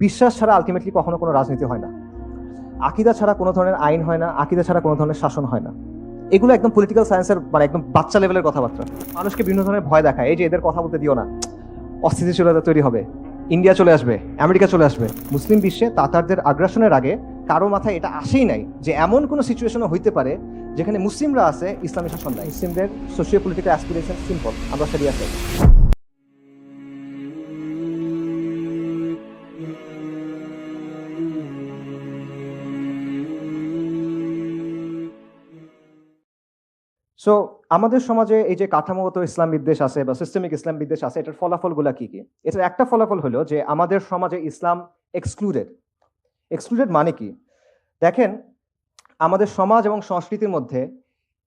বিশ্বাস ছাড়া আলটিমেটলি কখনো কোনো রাজনীতি হয় না, আকীদা ছাড়া কোনো ধরনের আইন হয় না, আকীদা ছাড়া কোনো ধরনের শাসন হয় না। এগুলো একদম পলিটিক্যাল সায়েন্সের মানে একদম বাচ্চা লেভেলের কথাবার্তা। মানুষকে বিভিন্ন ধরনের ভয় দেখায়, এই যে এদের কথা বলতে দিও না, অস্থিতিশীলতা তৈরি হবে, ইন্ডিয়া চলে আসবে, আমেরিকা চলে আসবে। মুসলিম বিশ্বে তাতারদের আগ্রাসনের আগে কারো মাথায় এটা আসেই নাই যে এমন কোনো সিচুয়েশনও হইতে পারে যেখানে মুসলিমরা আছে, ইসলামী শাসন নাই। মুসলিমদের সোশিও পলিটিক্যাল অ্যাসপিরেশন সিম্পল, আমরা সেরিয়া চাই। সো আমাদের সমাজে এই যে কাঠামোগত ইসলাম বিদ্বেষ আছে বা সিস্টেমিক ইসলাম বিদ্বেষ আছে, এটার ফলাফলগুলো কি কি? এটার একটা ফলাফল হলো যে আমাদের সমাজে ইসলাম এক্সক্লুডেড। এক্সক্লুডেড মানে কি? দেখেন, আমাদের সমাজ এবং সংস্কৃতির মধ্যে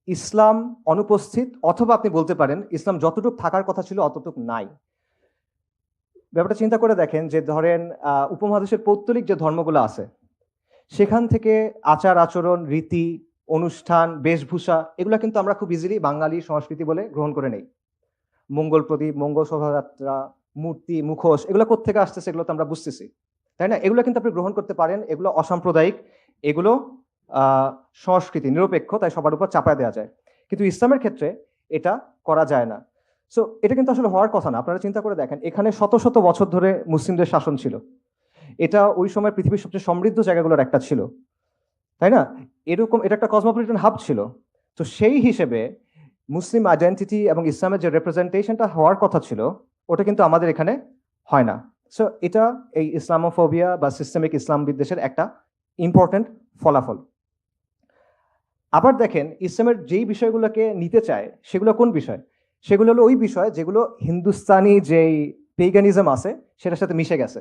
ইসলাম অনুপস্থিত, অথবা আপনি বলতে পারেন ইসলাম যতটুকু থাকার কথা ছিল অতটুকু নাই। ব্যাপারটা চিন্তা করে দেখেন যে ধরেন উপমহাদেশের পৌত্তলিক যে ধর্মগুলো আছে সেখান থেকে আচার আচরণ, রীতি, অনুষ্ঠান, বেশভূষা এগুলো কিন্তু আমরা খুব ইজিলি বাঙালি সংস্কৃতি বলে গ্রহণ করে নেই। মঙ্গল প্রদীপ, মঙ্গল শোভাযাত্রা, মূর্তি, মুখোশ এগুলো কোত্থেকে আসতেছে এগুলো তো আমরা বুঝতেছি, তাই না? এগুলো কিন্তু আপনি গ্রহণ করতে পারেন, এগুলো অসাম্প্রদায়িক, এগুলো সংস্কৃতি নিরপেক্ষ, তাই সবার উপর চাপায় দেওয়া যায়। কিন্তু ইসলামের ক্ষেত্রে এটা করা যায় না। সো এটা কিন্তু আসলে হওয়ার কথা না। আপনারা চিন্তা করে দেখেন, এখানে শত শত বছর ধরে মুসলিমদের শাসন ছিল, এটা ওই সময় পৃথিবীর সবচেয়ে সমৃদ্ধ জায়গাগুলোর একটা ছিল, তাই না? এরকম এটা একটা কসমোপলিটন হাব ছিল। তো সেই হিসেবে মুসলিম আইডেন্টিটি এবং ইসলামের যে রিপ্রেজেন্টেশনটা হওয়ার কথা ছিল ওটা কিন্তু আমাদের এখানে হয় না। সো এটা এই ইসলামোফোবিয়া বা সিস্টেমিক ইসলাম বিদ্বেষের একটা ইম্পর্টেন্ট ফলাফল। আবার দেখেন, ইসলামের যেই বিষয়গুলোকে নিতে চায় সেগুলো কোন বিষয়? সেগুলো হলো ওই বিষয় যেগুলো হিন্দুস্তানি যেই পেগানিজম আছে সেটার সাথে মিশে গেছে,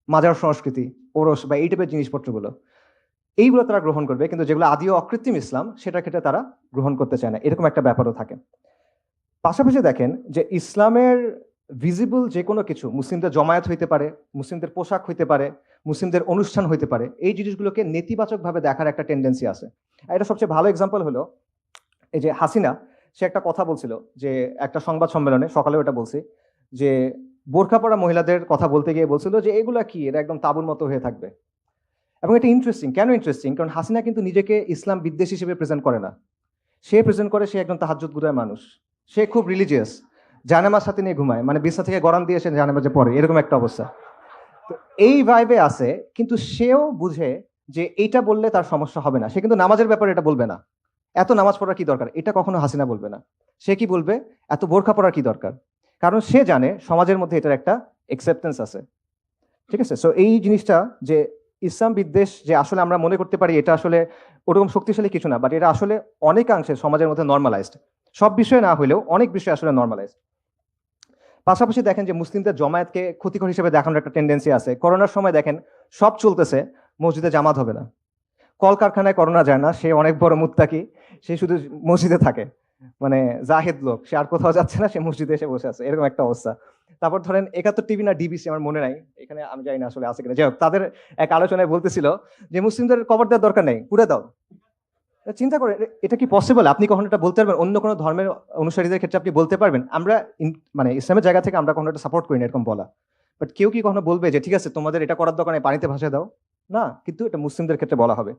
মাজার সংস্কৃতি, ওরস বা এই টাইপের জিনিসপত্রগুলো, এইগুলো তারা গ্রহণ করবে, কিন্তু যেগুলো আদিও অকৃত্রিম ইসলাম সেটার ক্ষেত্রে তারা গ্রহণ করতে চায় না। এরকম একটা ব্যাপারও থাকে। পাশাপাশি দেখেন যে ইসলামের ভিজিবল যে কোনো কিছু, মুসলিমদের জমায়েত হইতে পারে, মুসলিমদের পোশাক হইতে পারে, মুসলিমদের অনুষ্ঠান হইতে পারে, এই জিনিসগুলোকে নেতিবাচকভাবে দেখার একটা টেন্ডেন্সি আছে। আর এটা সবচেয়ে ভালো এক্সাম্পল হলো এই যে হাসিনা, সে একটা কথা বলছিল যে একটা সংবাদ সম্মেলনে, সকালেও এটা বলছি, যে বোরখা পরা মহিলাদের কথা বলতে গিয়ে বলছিল যে এগুলা কি, এটা একদম তাঁবুর মতো হয়ে থাকবে। এবং এটা ইন্টারেস্টিং, কেন ইন্টারেস্টিং? কারণ হাসিনা কিন্তু নিজেকে ইসলাম বিদ্বেষী হিসেবে প্রেজেন্ট করে না। সে প্রেজেন্ট করে সে একজন তাহাজ্জুদ গুজার মানুষ, সে খুব রিলিজিয়াস, জানামাজ সাথে নিয়ে ঘুমায়, মানে বিছনা থেকে গড়ান দিয়ে সে জানামাজে পড়ে, এরকম একটা অবস্থা। তো এই ভাইবে আছে, কিন্তু সেও বুঝে যে এইটা বললে তার সমস্যা হবে না, সে কিন্তু নামাজের ব্যাপারে এটা বলবে না, এত নামাজ পড়ার কি দরকার, এটা কখনো হাসিনা বলবে না। সে কি বলবে? এত বোরখা পড়ার কি দরকার? কারণ সে জানে সমাজের মধ্যে এটার একটা একসেপ্টেন্স আছে। ঠিক আছে? সো এই জিনিসটা যে ইসলাম বিদ্বেষ যে আসলে আমরা মনে করতে পারি এটা আসলে ওরকম শক্তিশালী কিছু না, বাট এটা আসলে অনেকাংশে সমাজের মধ্যে নর্মালাইজড, সব বিষয়ে না হলেও অনেক বিষয় আসলে নর্মালাইজড। পাশাপাশি দেখেন যে মুসলিমদের জমায়েতকে ক্ষতিকর হিসেবে দেখানোর একটা টেন্ডেন্সি আছে। করোনার সময় দেখেন সব চলতেছে, মসজিদে জামাত হবে না। কলকারখানায় করোনা যায় না, সে অনেক বড় মুত্তাকি, সে শুধু মসজিদে থাকে, মানে জাহেদ লোক, সে আর কোথাও যাচ্ছে না, সে মসজিদে এসে বসে আছে, এরকম একটা অবস্থা। তারপর ধরেন ৭১ টিভি না ডিবিসি, আমার মনে নাই, এখানে আমি জানি না আসলে আছে কিনা, যাই হোক, তাদের এক আলোচনায় বলতেছিল যে মুসলিমদের কবর দেওয়ার দরকার নেই, পুড়ে দাও। চিন্তা করে এটা কি পসিবল? আপনি কখনো এটা বলতে পারবেন? অন্য কোনো ধর্মের অনুসারীদের ক্ষেত্রে আপনি বলতে পারবেন? আমরা মানে ইসলামের জায়গা থেকে আমরা কখনো এটা সাপোর্ট করি না এরকম বলা, বাট কেউ কি কখনো বলবে যে ঠিক আছে তোমাদের এটা করার দরকার নেই, পানিতে ভাসিয়ে দাও? না, কিন্তু এটা মুসলিমদের ক্ষেত্রে বলা হবে।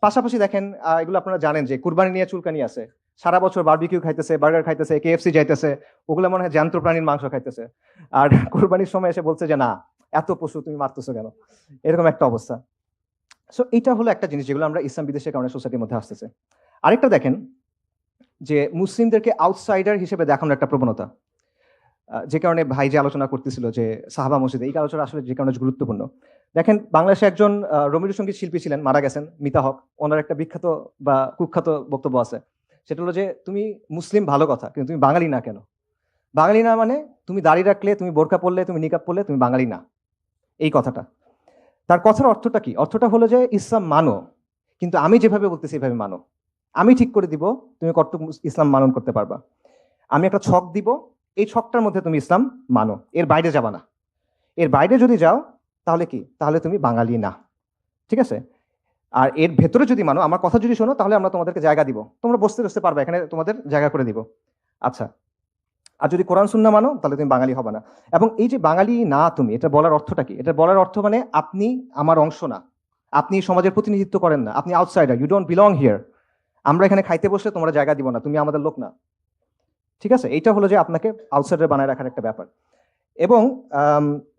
পাশাপাশি দেখেন এগুলো আপনারা জানেন যে কুরবানি নিয়ে চুলকানি আছে, সারা বছর বারবিকিউ খাইতেছে, বার্গার খাইতেছে, কেএফসি যাইতেছে, ওগুলো মনে হয় জ্যান্ত প্রাণীর মাংস খাইতেছে, আর কুরবানির সময় এসে বলছে যে না, এত পশু তুমি মারতেছো কেন, এরকম একটা অবস্থা। সো এটা হলো একটা জিনিস যেগুলো আমরা ইসলাম বিদেশের কারণে সোসাইটির মধ্যে আসতেছে। আরেকটা দেখেন যে মুসলিমদেরকে আউটসাইডার হিসেবে দেখানোর একটা প্রবণতা, যে কারণে ভাই যে আলোচনা করতেছিল যে সাহাবা মসজিদে, এই আলোচনা আসলে যে কারণে গুরুত্বপূর্ণ। দেখেন, বাংলাদেশে একজন রবীন্দ্রসঙ্গীত শিল্পী ছিলেন, মারা গেছেন, মিতা হক। ওনার একটা বিখ্যাত বা কুখ্যাত বক্তব্য আছে, সেটা হলো যে তুমি মুসলিম ভালো কথা, কিন্তু তুমি বাঙালি না কেন? বাঙালি না মানে তুমি দাড়ি রাখলে, তুমি বোরকা পরলে, তুমি নিকাব পরলে তুমি বাঙালি না, এই কথাটা। তার কথার অর্থটা কি? অর্থটা হলো যে ইসলাম মানো, কিন্তু আমি যেভাবে বলতেছি এভাবে মানো। আমি ঠিক করে দিব তুমি কতটুকু ইসলাম মানন করতে পারবা। আমি একটা ছক দিব, এই ছকটার মধ্যে তুমি ইসলাম মানো, এর বাইরে যাবা না। এর বাইরে যদি যাও তাহলে কি? তাহলে তুমি বাঙালি না। ঠিক আছে? আর এর ভেতরে যদি মানো, আমার কথা যদি শোনো, তাহলে আমরা তোমাদেরকে জায়গা দিব, তোমরা বসতে বসতে পারবে, এখানে তোমাদের জায়গা করে দিব। আচ্ছা, আর যদি কোরআন সুন্নাহ মানো তাহলে তুমি বাঙালি হবে না। এবং এই যে বাঙালি না তুমি, এটা বলার অর্থটা কি? এটা বলার অর্থ মানে আপনি আমার অংশ না, আপনি সমাজের প্রতিনিধিত্ব করেন না, আপনি outsider, you don't belong here. আমরা এখানে খাইতে বসলে তোমরা জায়গা দিব না, তুমি আমাদের লোক না। ঠিক আছে, এইটা হলো যে আপনাকে আউটসাইডার বানায় রাখার একটা ব্যাপার। এবং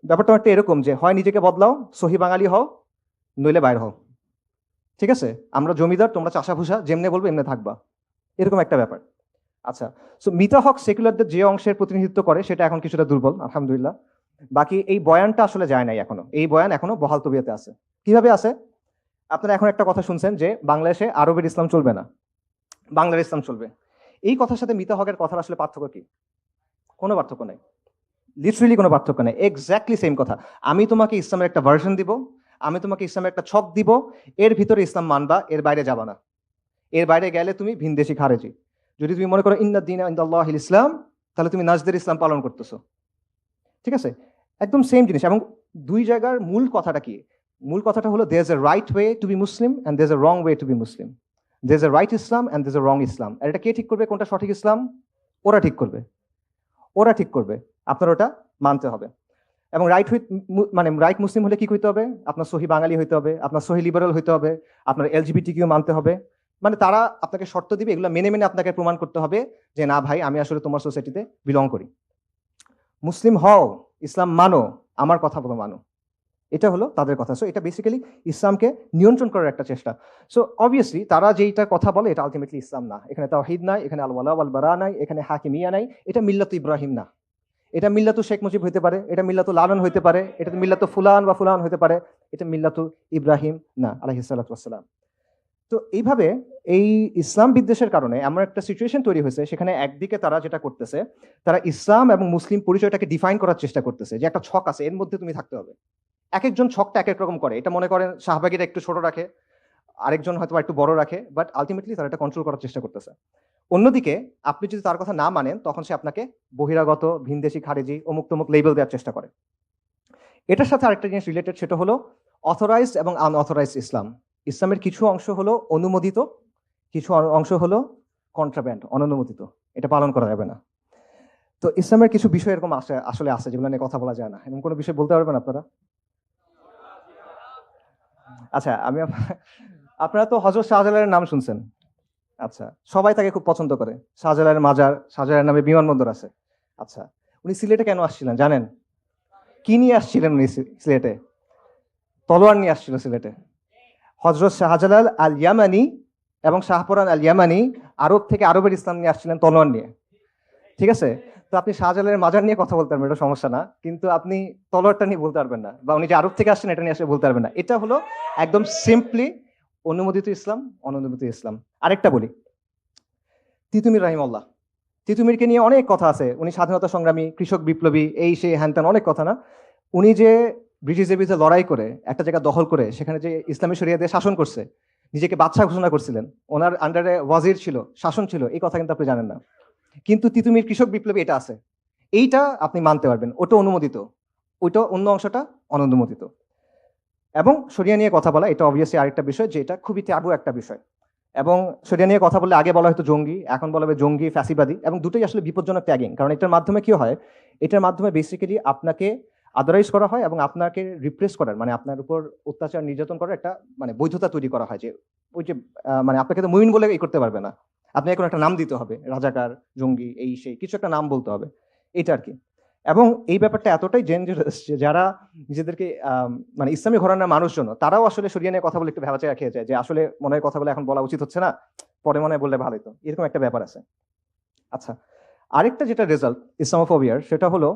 ব্যাপারটা একটা এরকম যে হয় নিজেকে বদলাও, সহি বাঙালি হও, নইলে বাইর হও। ঠিক আছে, আমরা জমিদার, তোমরা চাষাভুষা, যেমনে বলবো এমনি থাকবা, এরকম একটা ব্যাপার। আচ্ছা, সো মিতা হক সেকুলারদের যে অংশের প্রতিনিধিত্ব করে সেটা এখন কিছুটা দুর্বল, আলহামদুলিল্লাহ। বাকি এই বয়ানটা আসলে যায় নাই এখনো, এই বয়ান এখনো বহাল তবিয়তে আছে। কিভাবে আছে? আপনারা এখন একটা কথা শুনছেন যে বাংলাদেশে আরবের ইসলাম চলবে না, বাংলার ইসলাম চলবে। এই কথার সাথে মিতা হকের কথার আসলে পার্থক্য কি? কোনো পার্থক্য নাই, লিটারেলি কোনো পার্থক্য নেই, এক্স্যাক্টলি সেম কথা। আমি তোমাকে ইসলামের একটা ভার্সন দিব, আমি তোমাকে ইসলামের একটা ছক দিব, এর ভিতরে ইসলাম মানবা, এর বাইরে যাবা না। এর বাইরে গেলে তুমি ভিনদেশি খারেজি। যদি তুমি মনে করো ইন্না দ্বীনা ইনদাল্লাহিল ইসলাম, তাহলে তুমি নাজদের ইসলাম পালন করতেছো। ঠিক আছে, একদম সেম জিনিস। এবং দুই জায়গার মূল কথাটা কি? মূল কথাটা হলো there is a right way to be Muslim and there is a wrong way to be Muslim. There is a right Islam and there is a wrong Islam. আর এটা কে ঠিক করবে কোনটা সঠিক ইসলাম? ওরা ঠিক করবে, ওরা ঠিক করবে, আপনার ওটা মানতে হবে। এবং রাইট উইথ মানে রাইট মুসলিম হলে কি হইতে হবে? আপনার সহি বাঙালি হইতে হবে, আপনার সহি লিবারাল হইতে হবে, আপনার এলজিবিটি কিউ মানতে হবে। মানে তারা আপনাকে শর্ত দিবে, এগুলো মেনে মেনে আপনাকে প্রমাণ করতে হবে যে না ভাই, আমি আসলে তোমার সোসাইটিতে বিলং করি। মুসলিম হও, ইসলাম মানো, আমার কথা বলো মানো, এটা হলো তাদের কথা। সো এটা বেসিক্যালি ইসলামকে নিয়ন্ত্রণ করার একটা চেষ্টা। সো অবভিয়াসলি তারা যেইটা কথা বলে এটা আলটিমেটলি ইসলাম না। এখানে তাওহীদ নাই, এখানে আল ওয়ালা ওয়াল বারা নাই, এখানে হাকিমিয়া নাই, এটা মিল্লাত ইব্রাহিম না। এটা মিল্লাতু শেখ মুজিব হইতে পারে, এটা মিল্লাতু লালন হইতে পারে, এটা মিল্লাতু ফুলান বা ফুলান হইতে পারে, এটা মিল্লাতু ইব্রাহিম না, আলাইহিস সালাতু ওয়াসসালাম। তো এইভাবে এই ইসলাম বিদ্বেষের কারণে এমন একটা সিচুয়েশন তৈরি হয়েছে, সেখানে একদিকে তারা যেটা করতেছে, তারা ইসলাম এবং মুসলিম পরিচয়টাকে ডিফাইন করার চেষ্টা করতেছে যে একটা ছক আছে, এর মধ্যে তুমি থাকতে হবে। এক একজন ছকটা এক এক রকম করে। এটা মনে করেন শাহবাগীরা একটু ছোট রাখে, আরেকজন হয়তো একটু বড় রাখে, বাট আলটিমেটলি তারা এটা কন্ট্রোল করার চেষ্টা করতেছে। অন্যদিকে আপনি যদি তার কথা না মানেন, তখন সে আপনাকে বহিরাগত, ভিনদেশি, খারেজি, অমুক তমুক লেবেল দেওয়ার চেষ্টা করে। এটার সাথে আরেকটা জিনিস রিলেটেড, সেটা হলো অথরাইজড এবং আনঅথরাইজড ইসলাম। ইসলামের কিছু অংশ হলো অনুমোদিত, কিছু অংশ হলো কন্ট্রাব্যান্ড, অননুমোদিত, এটা পালন করা যাবে না। তো ইসলামের কিছু বিষয় এরকম আসলে আছে যেগুলো নিয়ে কথা বলা যায় না। এরকম কোনো বিষয় বলতে পারবেন আপনারা? আচ্ছা, আপনারা তো হযরত শাহজালালের নাম শুনছেন। আচ্ছা, সবাই তাকে খুব পছন্দ করে। শাহজালালের মাজার, শাহজালালের নামে বিমানবন্দর আছে। আচ্ছা, উনি সিলেটে কেন আসছিলেন জানেন? কি নিয়ে আসছিলেন উনি সিলেটে? তলোয়ার নিয়ে আসছিল সিলেটে। হযরত শাহজালাল আল ইয়ামানি এবং শাহপরান আল ইয়ামানি আরব থেকে আরবের ইসলাম নিয়ে আসছিলেন তলোয়ার নিয়ে। ঠিক আছে, তো আপনি শাহজালালের মাজার নিয়ে কথা বলতে পারবেন, এটা সমস্যা না, কিন্তু আপনি তলোয়ারটা নিয়ে বলতে পারবেন না, বা উনি যে আরব থেকে আসছেন এটা নিয়ে আসলে বলতে পারবেন না। এটা হলো একদম সিম্পলি অনুমোদিত ইসলাম, অনুমোদিত ইসলাম। আরেকটা বলি, তিতুমির রাহিমাহুল্লাহ, তিতুমিরকে নিয়ে অনেক কথা আছে। উনি স্বাধীনতা সংগ্রামী, কৃষক বিপ্লবী, এই সেই হ্যান ত্যান, অনেক কথা না। উনি যে ব্রিটিশদের বিরুদ্ধে লড়াই করে একটা জায়গা দখল করে সেখানে যে ইসলামী শরিয়া দিয়ে শাসন করছে, নিজেকে বাদশাহ ঘোষণা করছিলেন, ওনার আন্ডারে ওয়াজির ছিল, শাসন ছিল, এই কথা কিন্তু আপনি জানেন না। কিন্তু তিতুমির কৃষক বিপ্লবী এটা আছে, এইটা আপনি মানতে পারবেন, ওটা অনুমোদিত, ওইটা অন্য অংশটা অনুমোদিত। এবং শরিয়া নিয়ে কথা বলা, এটা অবভিয়াসলি আরেকটা বিষয়, যে এটা খুবই ট্যাবু একটা বিষয়। এবং শরিয়া নিয়ে কথা বললে আগে বলা হয়তো জঙ্গি, এখন বলা হবে জঙ্গি, ফ্যাসিবাদী, এবং দুটোই আসলে বিপজ্জনক ট্যাগিং। কারণ এটার মাধ্যমে কি হয়? এটার মাধ্যমে বেসিক্যালি আপনাকে আদারাইজ করা হয় এবং আপনাকে রিপ্রেস করার, মানে আপনার উপর অত্যাচার নির্যাতন করার একটা মানে বৈধতা তৈরি করা হয়, যে ওই যে মানে আপনাকে তো মুমিন বলে এই করতে পারবে না, আপনি এখন একটা নাম দিতে হবে, রাজাকার, জঙ্গি, এই সেই কিছু একটা নাম বলতে হবে, এটা আর কি। এবং এই ব্যাপারটা এতটাই ডেঞ্জারাস যে যারা নিজেদেরকে মানে ইসলামী ঘরানার মানুষজন, তারাও আসলে শরিয়া নিয়ে কথা বলে একটু ভেবাচাকা খেয়ে যায়, যে আসলে মনে হয় কথা বলে এখন বলা উচিত হচ্ছে না, পরে মনে হয় বললে ভালো হতো, এরকম একটা ব্যাপার আছে। আচ্ছা, আরেকটা যেটা রেজাল্ট ইসলামোফোবিয়ার, সেটা হলো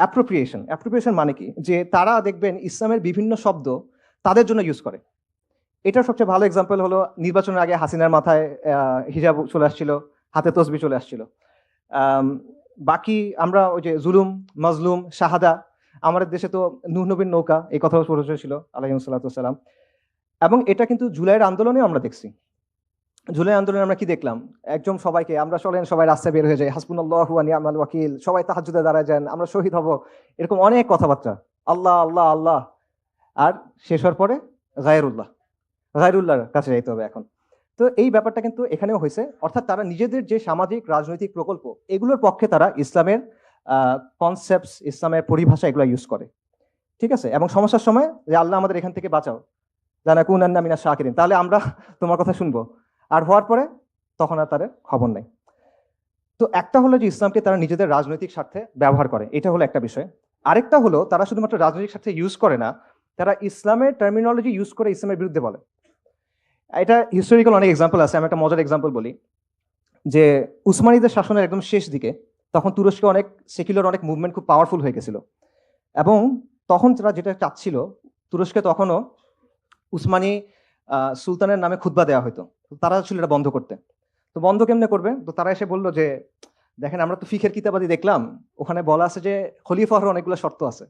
অ্যাপ্রোপ্রিয়েশন। অ্যাপ্রোপ্রিয়েশন মানে কি? যে তারা দেখবেন ইসলামের বিভিন্ন শব্দ তাদের জন্য ইউজ করে। এটার সবচেয়ে ভালো এক্সাম্পল হলো নির্বাচনের আগে হাসিনার মাথায় হিজাব চলে আসছিল, হাতে তসবি চলে আসছিল। বাকি আমরা ওই যে জুলুম, মাজলুম, শাহাদা, আমাদের দেশে তো নূহ নবীর নৌকা, এই কথাও পরিচয় ছিল আলাইহিস সালাতু ওয়াস সালাম। এবং এটা কিন্তু জুলাইয়ের আন্দোলনেও আমরা দেখছি। জুলাই আন্দোলনে আমরা কি দেখলাম? একদম সবাইকে, আমরা চলেন সবাই রাস্তায় বের হয়ে যাই, হাসবুনাল্লাহু ওয়া নি'মাল ওয়াকিল, সবাই তাহাজ্জুদে দাঁড়ায় যান, আমরা শহীদ হব, এরকম অনেক কথাবার্তা, আল্লাহ আল্লাহ আল্লাহ। আর শেষ হওয়ার পরে গায়রুল্লাহ, গায়রুল্লাহর কাছে যাইতে হবে এখন। তো এই ব্যাপারটা কিন্তু এখানেও হয়েছে, অর্থাৎ তারা নিজেদের যে সামাজিক রাজনৈতিক প্রকল্প এগুলোর পক্ষে তারা ইসলামের কনসেপ্টস, ইসলামের পরিভাষা এগুলো ইউজ করে, ঠিক আছে? এবং সমস্যার সময় যে আল্লাহ আমাদের এখান থেকে বাঁচাও, জানা কুনান্না মিনা শাকিরিন, তাহলে আমরা তোমার কথা শুনবো, আর হওয়ার পরে তখন আর তাদের খবর নাই। তো একটা হলো যে ইসলামকে তারা নিজেদের রাজনৈতিক স্বার্থে ব্যবহার করে, এটা হলো একটা বিষয়। আরেকটা হলো তারা শুধুমাত্র রাজনৈতিক স্বার্থে ইউজ করে না, তারা ইসলামের টার্মিনোলজি ইউজ করে ইসলামের বিরুদ্ধে বলে। এটা হিস্টোরিক্যাল অনেক এক্সাম্পল আছে, আমি একটা মজার এক্সাম্পল বলি, যে উসমানীদের শাসনের একদম শেষ দিকে তখন তুরস্কে অনেক সেকুলার অনেক মুভমেন্ট খুব পাওয়ারফুল হয়ে গেছিল, এবং তখন তারা যেটা চাচ্ছিল, তুরস্কে তখনও উসমানী সুলতানের নামে খুতবা দেওয়া হতো, তো তারা ছিল এটা বন্ধ করতে। তো বন্ধ কেমনে করবে? তো তারা এসে বললো যে দেখেন আমরা তো ফিখের কিতাবাদি দেখলাম, ওখানে বলা আছে যে খলিফা হওয়ার অনেকগুলো শর্ত আছে।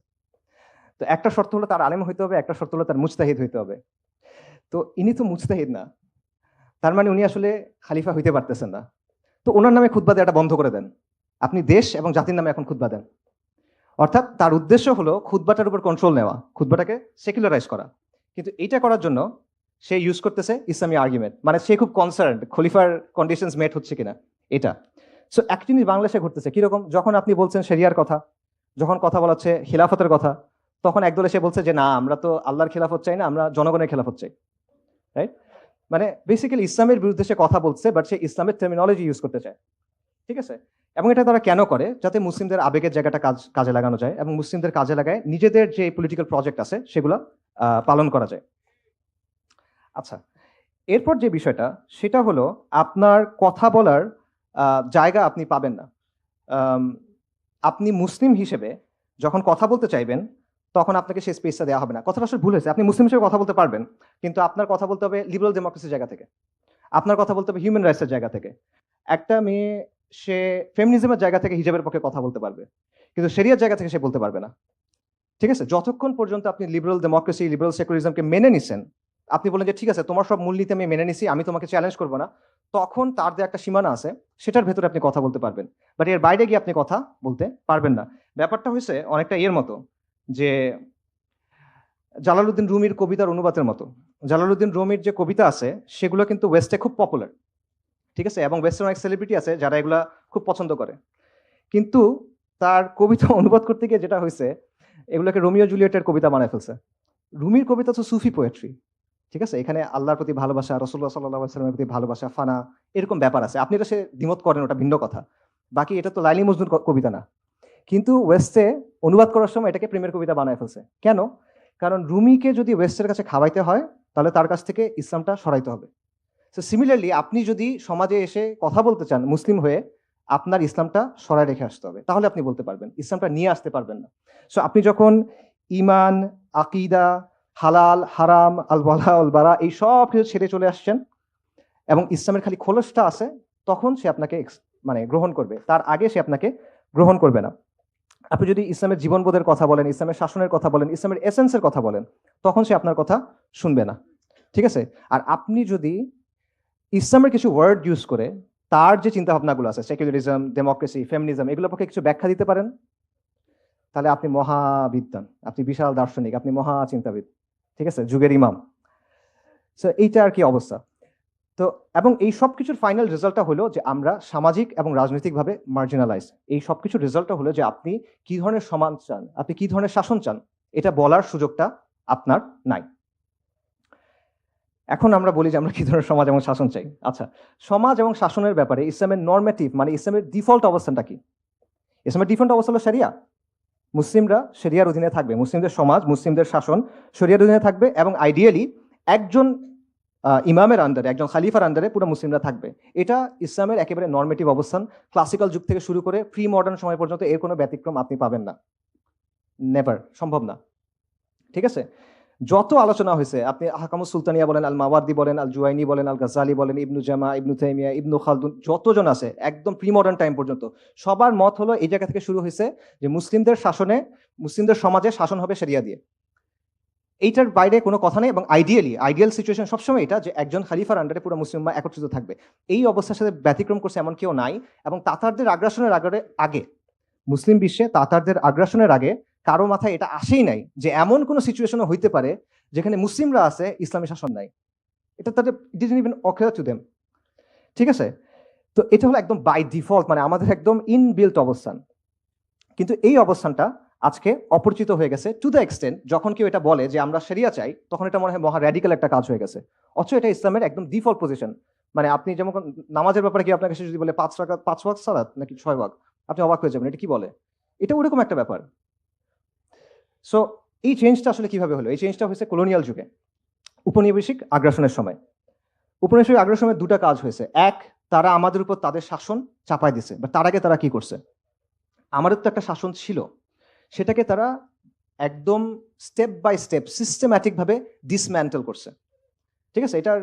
তো একটা শর্ত হলো তার আলেম হইতে হবে, একটা শর্ত হলো তার মুজতাহিদ হইতে হবে। তো ইনি তো মুজতাহিদ না, তার মানে উনি আসলে খালিফা হইতে পারতেছেন না। তো ওনার নামে খুতবা দেওয়াটা বন্ধ করে দেন, আপনি দেশ এবং জাতির নামে এখন খুতবা দেন। অর্থাৎ তার উদ্দেশ্য হলো খুতবাটার উপর কন্ট্রোল নেওয়া, খুতবাটাকে সেকুলারাইজ করা। কিন্তু এইটা করার জন্য সে ইউজ করতেছে ইসলামী আর্গুমেন্ট, মানে সে খুব কনসার্ন খলিফার কন্ডিশনস মেট হচ্ছে কিনা এটা। সো এক জিনিস বাংলাদেশে ঘটতেছে কিরকম, যখন আপনি বলছেন শরিয়ার কথা, যখন কথা বলা হচ্ছে খিলাফতের কথা, তখন একদল এসে বলছে যে না আমরা তো আল্লাহর খিলাফত চাই না, আমরা জনগণের খিলাফত চাই, রাইট? মানে বেসিক্যালি ইসলামের বিরুদ্ধে সে কথা বলছে, বাট সে ইসলামের টার্মিনোলজি ইউজ করতে চায়, ঠিক আছে? এবং এটা তারা কেন করে? যাতে মুসলিমদের আবেগের জায়গাটা কাজে লাগানো যায়, এবং মুসলিমদের কাজে লাগায় নিজেদের যে পলিটিক্যাল প্রজেক্ট আছে সেগুলো পালন করা যায়। আচ্ছা, এরপর যে বিষয়টা সেটা হলো আপনার কথা বলার জায়গা আপনি পাবেন না। আম, আপনি মুসলিম হিসেবে যখন কথা বলতে চাইবেন তখন আপনাকে সেই স্পেসটা দেওয়া হবে না। কথাটা আসলে ভুল হয়েছে, আপনি মুসলিম হিসেবে কথা বলতে পারবেন, কিন্তু আপনার কথা বলতে হবে লিবারাল ডেমোক্রেসির জায়গা থেকে, আপনার কথা বলতে হবে হিউম্যান রাইটসের জায়গা থেকে। একটা মেয়ে সে ফেমিনিজমের জায়গা থেকে হিজাবের পক্ষে কথা বলতে পারবে, কিন্তু শরিয়ার জায়গা থেকে সে বলতে পারবে না, ঠিক আছে? যতক্ষণ পর্যন্ত আপনি লিবারাল ডেমোক্রেসি, লিবারাল সেকুলারিজমকে মেনে নিছেন, আপনি বলেন যে ঠিক আছে তোমার সব মূলনীতি আমি মেনে নিছি, আমি তোমাকে চ্যালেঞ্জ করবো না, তখন তার যে একটা সীমানা আছে সেটার ভেতরে আপনি কথা বলতে পারবেন, বাট এর বাইরে গিয়ে আপনি কথা বলতে পারবেন না। ব্যাপারটা হয়েছে অনেকটা এর মতো, যে জালালউদ্দিন রুমির কবিতার অনুবাদের মতো। জালালউদ্দিন রুমির যে কবিতা আছে সেগুলো কিন্তু ওয়েস্টে খুব পপুলার, ঠিক আছে, এবং ওয়েস্টের অনেক সেলিব্রিটি আছে যারা এগুলা খুব পছন্দ করে, কিন্তু তার কবিতা অনুবাদ করতে গিয়ে যেটা হয়েছে, এগুলোকে রোমিও জুলিয়েটের কবিতা বানায় ফেলছে। রুমির কবিতা তো সুফি পোয়েট্রি, ঠিক আছে, এখানে আল্লাহর প্রতি ভালোবাসা, রসুল্লাহ সাল্লামের প্রতি ভালোবাসা, ফানা, এরকম ব্যাপার আছে। আপনি এটা সে দ্বিমত করেন, ওটা ভিন্ন কথা, বাকি এটা তো লাইলি মজনুর কবিতা না। কিন্তু ওয়েস্টে অনুবাদ করার সময় এটাকে প্রেমের কবিতা বানায় ফেলছে। কেন? কারণ রুমিকে যদি ওয়েস্টের কাছে খাওয়াইতে হয় তাহলে তার কাছ থেকে ইসলামটা সরাইতে হবে। সো সিমিলারলি আপনি যদি সমাজে এসে কথা বলতে চান মুসলিম হয়ে, আপনার ইসলামটা সরাই রেখে আসতে হবে, তাহলে আপনি বলতে পারবেন, ইসলামটা নিয়ে আসতে পারবেন না। সো আপনি যখন ইমান, আকিদা, হালাল হারাম, আল ওয়ালা আল বারা এই সব কিছু ছেড়ে চলে আসছেন এবং ইসলামের খালি খোলসটা আছে, তখন সে আপনাকে মানে গ্রহণ করবে, তার আগে সে আপনাকে গ্রহণ করবে না। আপনি যদি ইসলামের জীবনবোধের কথা বলেন, ইসলামের শাসনের কথা বলেন, ইসলামের এসেন্সের কথা বলেন, তখন সে আপনার কথা শুনবে না, ঠিক আছে? আর আপনি যদি ইসলামের কিছু ওয়ার্ড ইউজ করে তার যে চিন্তা ভাবনাগুলো আছে, সেকুলারিজম, ডেমোক্রেসি, ফেমিনিজম, এগুলোর পক্ষে কিছু ব্যাখ্যা দিতে পারেন, তাহলে আপনি মহাবিদ্বান, আপনি বিশাল দার্শনিক, আপনি মহা চিন্তাবিদ, ঠিক আছে, যুগের ইমাম। সো এইটা আর কি অবস্থা। তো এবং এই সব কিছুর ফাইনাল রেজাল্টটা হলো যে আমরা সামাজিক এবং রাজনৈতিকভাবে মার্জিনালাইজ। এই সব কিছুর রেজাল্টটা হলো যে আপনি কি ধরনের সমাজ চান, আপনি কি ধরনের শাসন চান, এটা বলার সুযোগটা আপনার নাই। এখন আমরা বলি যে আমরা কি ধরনের সমাজ এবং শাসন চাই। আচ্ছা, সমাজ এবং শাসনের ব্যাপারে ইসলামের নর্মেটিভ মানে ইসলামের ডিফল্ট অবস্থানটা কি? ইসলামের ডিফল্ট অবস্থা হলো শরিয়া। মুসলিমরা শরিয়ার অধীনে থাকবে, মুসলিমদের সমাজ, মুসলিমদের শাসন শরিয়ার অধীনে থাকবে, এবং আইডিয়ালি একজন ইমামের আন্ডারে, একজন খালিফার আন্ডারে পুরো মুসলিমরা থাকবে। এটা ইসলামের একেবারে নর্মেটিভ অবস্থান। ক্লাসিক্যাল যুগ থেকে শুরু করে প্রি মডার্ন সময় পর্যন্ত এর কোনো ব্যতিক্রম আপনি পাবেন না, নেভার, সম্ভব না, ঠিক আছে? যত আলোচনা হয়েছে, আপনি আহকামুস সুলতানিয়া বলেন, আল মাওয়ার্দি বলেন, আল জুয়াইনি বলেন, আল গাজ্জালি বলেন, ইবনু জামা, ইবনু তাইমিয়া, ইবনু খালদুন, যতজন আছে একদম প্রি মডার্ন টাইম পর্যন্ত সবার মত হলো এই জায়গা থেকে শুরু হয়েছে যে মুসলিমদের শাসনে, মুসলিমদের সমাজে শাসন হবে শরিয়া দিয়ে। এইটার বাইরে কোনো কথা নেই। এবং আইডিয়াল সিচুয়েশন সবসময় এটা যে একজন খালিফার আন্ডারে পুরো মুসলিমরা একত্রিত থাকবে। এই অবস্থার সাথে ব্যতিক্রম করছে এমন কেউ নাই। এবং তাতারদের আগ্রাসনের আগে মুসলিম বিশ্বে তাতারদের আগ্রাসনের আগে কারো মাথায় এটা আসেই নাই যে এমন কোনো সিচুয়েশনও হইতে পারে যেখানে মুসলিমরা আছে, ইসলামী শাসন নাই। এটা তাদের didn't even ochre to them. ঠিক আছে, তো এটা হলো একদম বাই ডিফল্ট, মানে আমাদের একদম ইনবিল্ট অবস্থান। কিন্তু এই অবস্থানটা আজকে অপরিচিত হয়ে গেছে টু দ্য এক্সটেন্ট, যখন কেউ এটা বলে যে আমরা শরিয়া চাই, তখন এটা মনে হয় মহা র্যাডিক্যাল একটা কাজ হয়ে গেছে। অথচ এটা ইসলামের একদম ডিফল্ট পজিশন। মানে আপনি যেমন নামাজের ব্যাপারে কি আপনার কাছে যদি বলে 5 ওয়াক্ত সালাত নাকি 6 ওয়াক্ত, আপনি অবাক হয়ে যাবেন, এটা কি বলে? এটা ওরকম একটা ব্যাপার। সো এই চেঞ্জটা আসলে কিভাবে হলো? এই চেঞ্জটা হয়েছে কলোনিয়াল যুগে, উপনিবেশিক আগ্রাসনের সময়। উপনিবেশিক আগ্রাসনের দুটা কাজ হয়েছে। এক, তারা আমাদের উপর তাদের শাসন চাপায় দিছে, বা তার আগে তারা কি করছে, আমাদের তো একটা শাসন ছিল, সেটাকে তারা একদম স্টেপ বাই স্টেপ সিস্টেম্যাটিক ভাবে ডিসম্যান্টেল করছে। ঠিক আছে, এটার